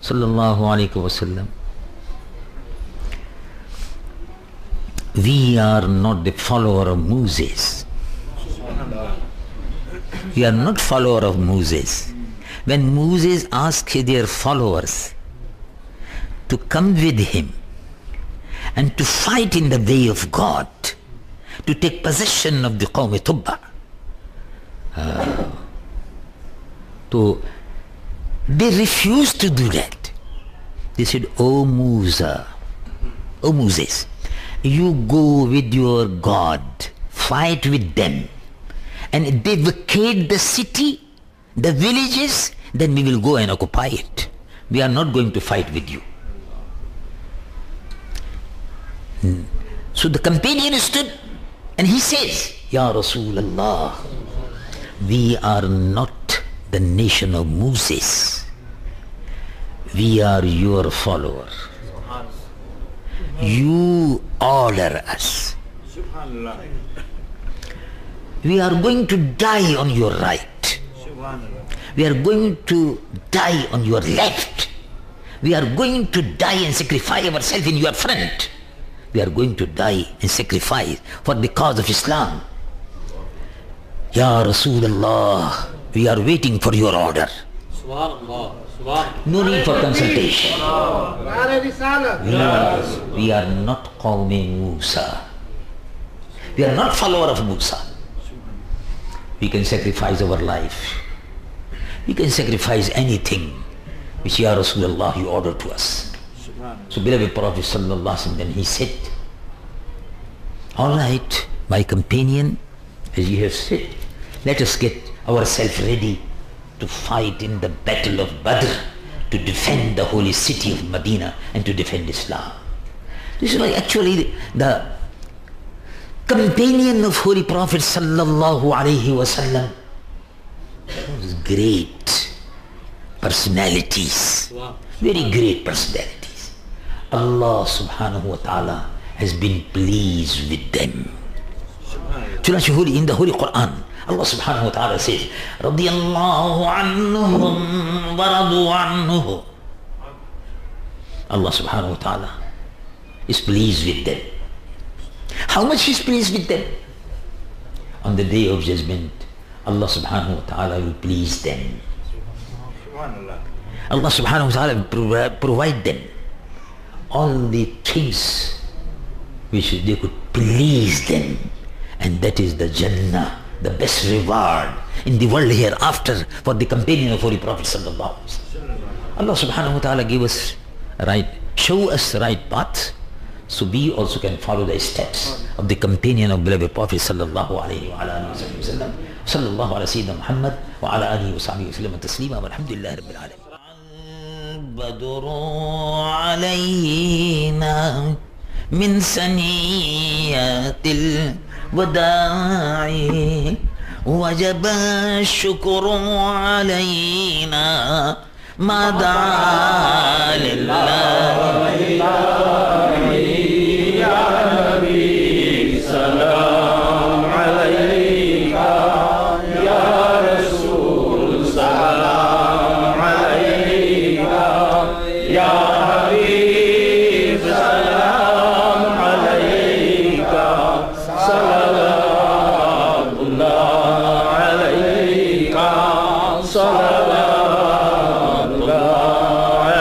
sallallahu alaihi wasallam, we are not the follower of Moses. We are not follower of Moses. When Moses asked their followers to come with him and to fight in the way of God, to take possession of the Qawm Tubba, they refused to do that. They said, O Moses, you go with your God, fight with them, and they vacate the city, the villages, then we will go and occupy it. We are not going to fight with you. So the companion stood and he says, Ya Rasulullah, we are not the nation of Moses. We are your follower. You order us. We are going to die on your right. We are going to die on your left. We are going to die and sacrifice ourselves in your front. We are going to die and sacrifice for the cause of Islam. Ya Rasulullah, we are waiting for your order. No need for consultation. We are not Qawmi Musa. We are not follower of Musa. We can sacrifice our life. We can sacrifice anything which Ya Rasulullah you order to us. So beloved Prophet sallallahu alaihi wasallam, then he said, all right, my companion, as you have said, let us get ourselves ready to fight in the battle of Badr, to defend the holy city of Medina and to defend Islam. This is why actually the companion of Holy Prophet sallallahu alaihi wasallam was great personalities, very great personalities. Allah subhanahu wa ta'ala has been pleased with them. In the Holy Quran, Allah subhanahu wa ta'ala says, radiyallahu anhum wa radu anhu. Allah subhanahu wa ta'ala is pleased with them. How much He is pleased with them? On the day of judgment, Allah subhanahu wa ta'ala will please them. Allah subhanahu wa ta'ala will provide them all the things which they could please them, and that is the Jannah, the best reward in the world hereafter for the companion of Holy Prophet sallallahu alaihi wasallam. Allah subhanahu wa ta'ala gave us right, show us right path, so we also can follow the steps of the companion of beloved Prophet sallallahu alaihi wasallam. Sallallahu ala sayyidina Muhammad wa ala alihi wa sahbihi wa sallam taslima walhamdulillahi rabbil alamin. Badru alayna min saniyatil wada'i wajaba shukru alayna ma da'a lillahi ya Nabi salam alayka ya Rasul salam alayka ya Habib salam alayka salawatullah alayka salawatullah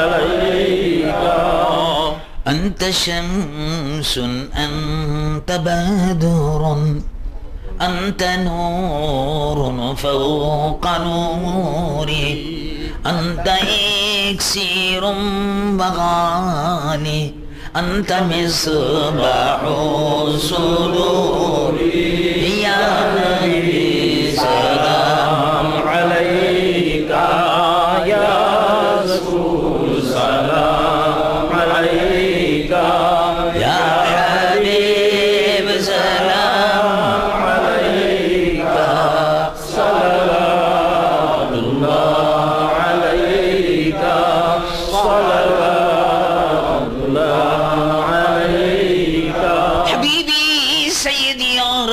alayka anta shamsun anta badrun أنت نور فوق نوري أنت إكسير بغالي أنت مصباح صدوري يا نبي سلام عليك يا رسول سلام عليك يا حبيب سلام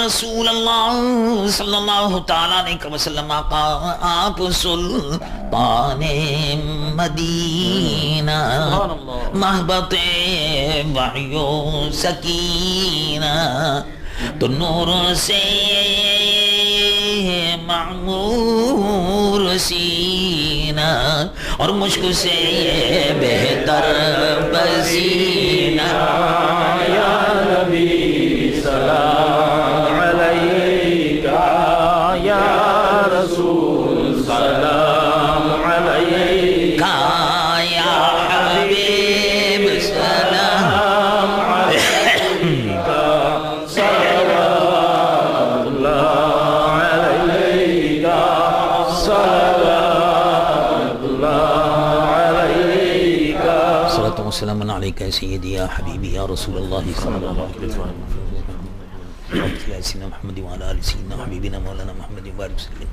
رسول اللہ صلی اللہ تعالیٰ علیہ وسلم آقا آپ سلطان مدینہ محبت وحی و سکینہ تو نور سے معمور سینہ اور مشک سے بہتر پسینہ یا نبی سلام علیکہ یا رسول سلام علیکہ یا حبیب سلام علیکہ صلوات اللہ علیکہ صلوات اللہ علیکہ صلاۃ و سلام علیکہ سیدی یا حبیبی یا رسول اللہ صلی اللہ علیہ وسلم سيدنا محمد وعلى آل سيدنا حبيبنا مولانا محمد وبارك وسلم.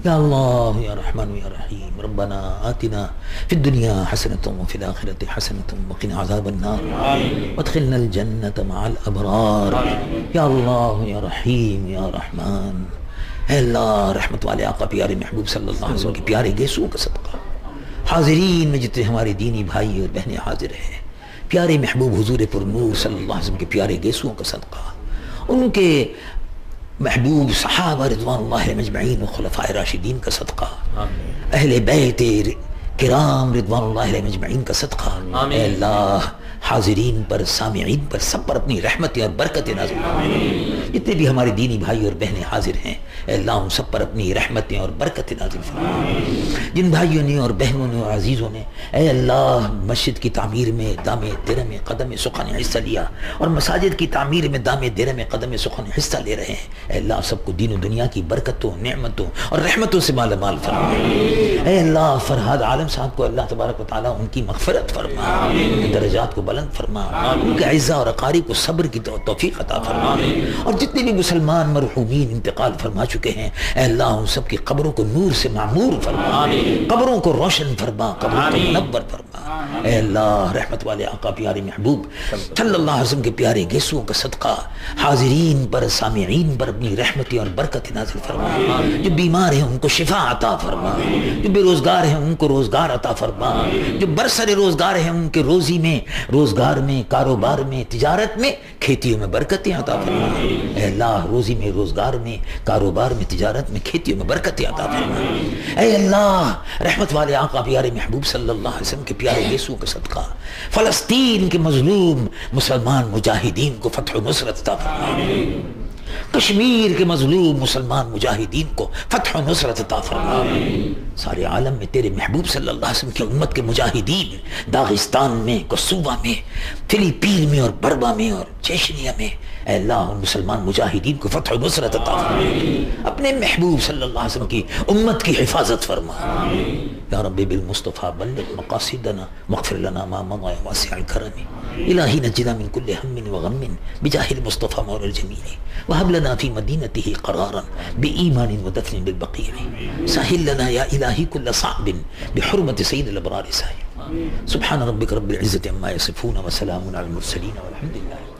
يا الله يا رحمن يا رحيم ربنا آتنا في الدنيا حسنة وفي الآخرة حسنة وقنا عذاب النار وادخلنا الجنة مع الأبرار. يا الله يا رحيم يا رحمن. اے اللہ رحمت والے آقا پیارے محبوب صلی اللہ علیہ وسلم کے پیارے گیسوں کا صدقہ حاضرین میں جتنے ہمارے دینی بھائی اور بہنیں حاضر ہیں پیارے محبوب حضور پر نور صلی اللہ علیہ وسلم کے پیارے گیسوں کا صدقہ ان کے محبوب صحابہ رضوان اللہ مجمعین و خلفاء راشدین کا صدقہ اہل بیت کرام رضوان اللہ مجمعین کا صدقہ اے اللہ حاضرین پر سامعین پر سب پر اپنی رحمتیں اور برکتیں نازل فرما. جتنے بھی ہمارے دینی بھائی اور بہنیں حاضر ہیں اے اللہ ان سب پر اپنی رحمتیں اور برکتیں نازل فرما. جن بھائیوں نے اور بہنوں نے اور عزیزوں نے اے اللہ مسجد کی تعمیر میں دام درم قدم سخن حصہ لیا اور مساجد کی تعمیر میں دام درم قدم سخن حصہ لے رہے ہیں اے اللہ سب کو دین و دنیا کی برکتوں نعمتوں اور رحمتوں سے مالا مال فرما. اے اللہ فرہاد عالم صاحب کو اللہ تبارک و تعالی ان کی مغفرت فرما, درجات کو بلند فرما, ان کے اعزاء اور اقارب کو صبر کی توفیق عطا فرما. اور جتنے بھی مسلمان مرحومین انتقال فرما چکے ہیں اے اللہ ان سب کی قبروں کو نور سے معمور فرما, قبروں کو روشن فرما, قبروں کو منور فرما. اے اللہ رحمت والے آقا پیارے محبوب صلی اللہ علیہ وسلم کے پیارے گیسوں کا صدقہ حاضرین پر سامعین پر اپنی رحمتیں اور برکت نازل فرما. جو بیمار ہیں ان کو شفا عطا فرما, جو بے روزگار ہیں ان کو روزگار عطا فرما, جو برسر روزگار ہیں ان کے روزی میں روزگار میں کاروبار میں تجارت میں کھیتیوں میں برکتیں عطا فرما. اے اللہ روزی میں، روزگار میں، کاروبار میں، تجارت میں، کھیتیوں میں برکت عطا فرما۔ اے اللہ رحمت والے آقا پیارے محبوب صلی اللہ علیہ وسلم کے پیارے یسوع کا صدقہ فلسطین کے مظلوم مسلمان مجاہدین کو فتح و نصرت عطا فرما، کشمیر کے مظلوم مسلمان مجاہدین کو فتح و نصرت عطا فرما، سارے عالم میں تیرے محبوب صلی اللہ علیہ وسلم کی امت کے مجاہدین داغستان میں، کوسووا میں، فلپین میں اور برما میں اور چیچنیا میں، اے اللہ ان مسلمان مجاہدین کو فتح و نصرت عطا فرما، اپنے محبوب صلی اللہ علیہ وسلم کی امت کی حفاظت فرما۔ یا رب بالمصطفیٰ بلغ مقاصدنا واغفر لنا ما مضى واسع الكرم، الہی نجنا من كل هم وغم بجاہ المصطفى مولى الجمیل، وهب لنا في مدينته قرارا بإيمان ودفن بالبقيع، سهل لنا يا إلهي كل صعب بحرمة سيد الأبرار ساهل۔ سبحان ربك رب العزة عما يصفون وسلام على المرسلين والحمد لله۔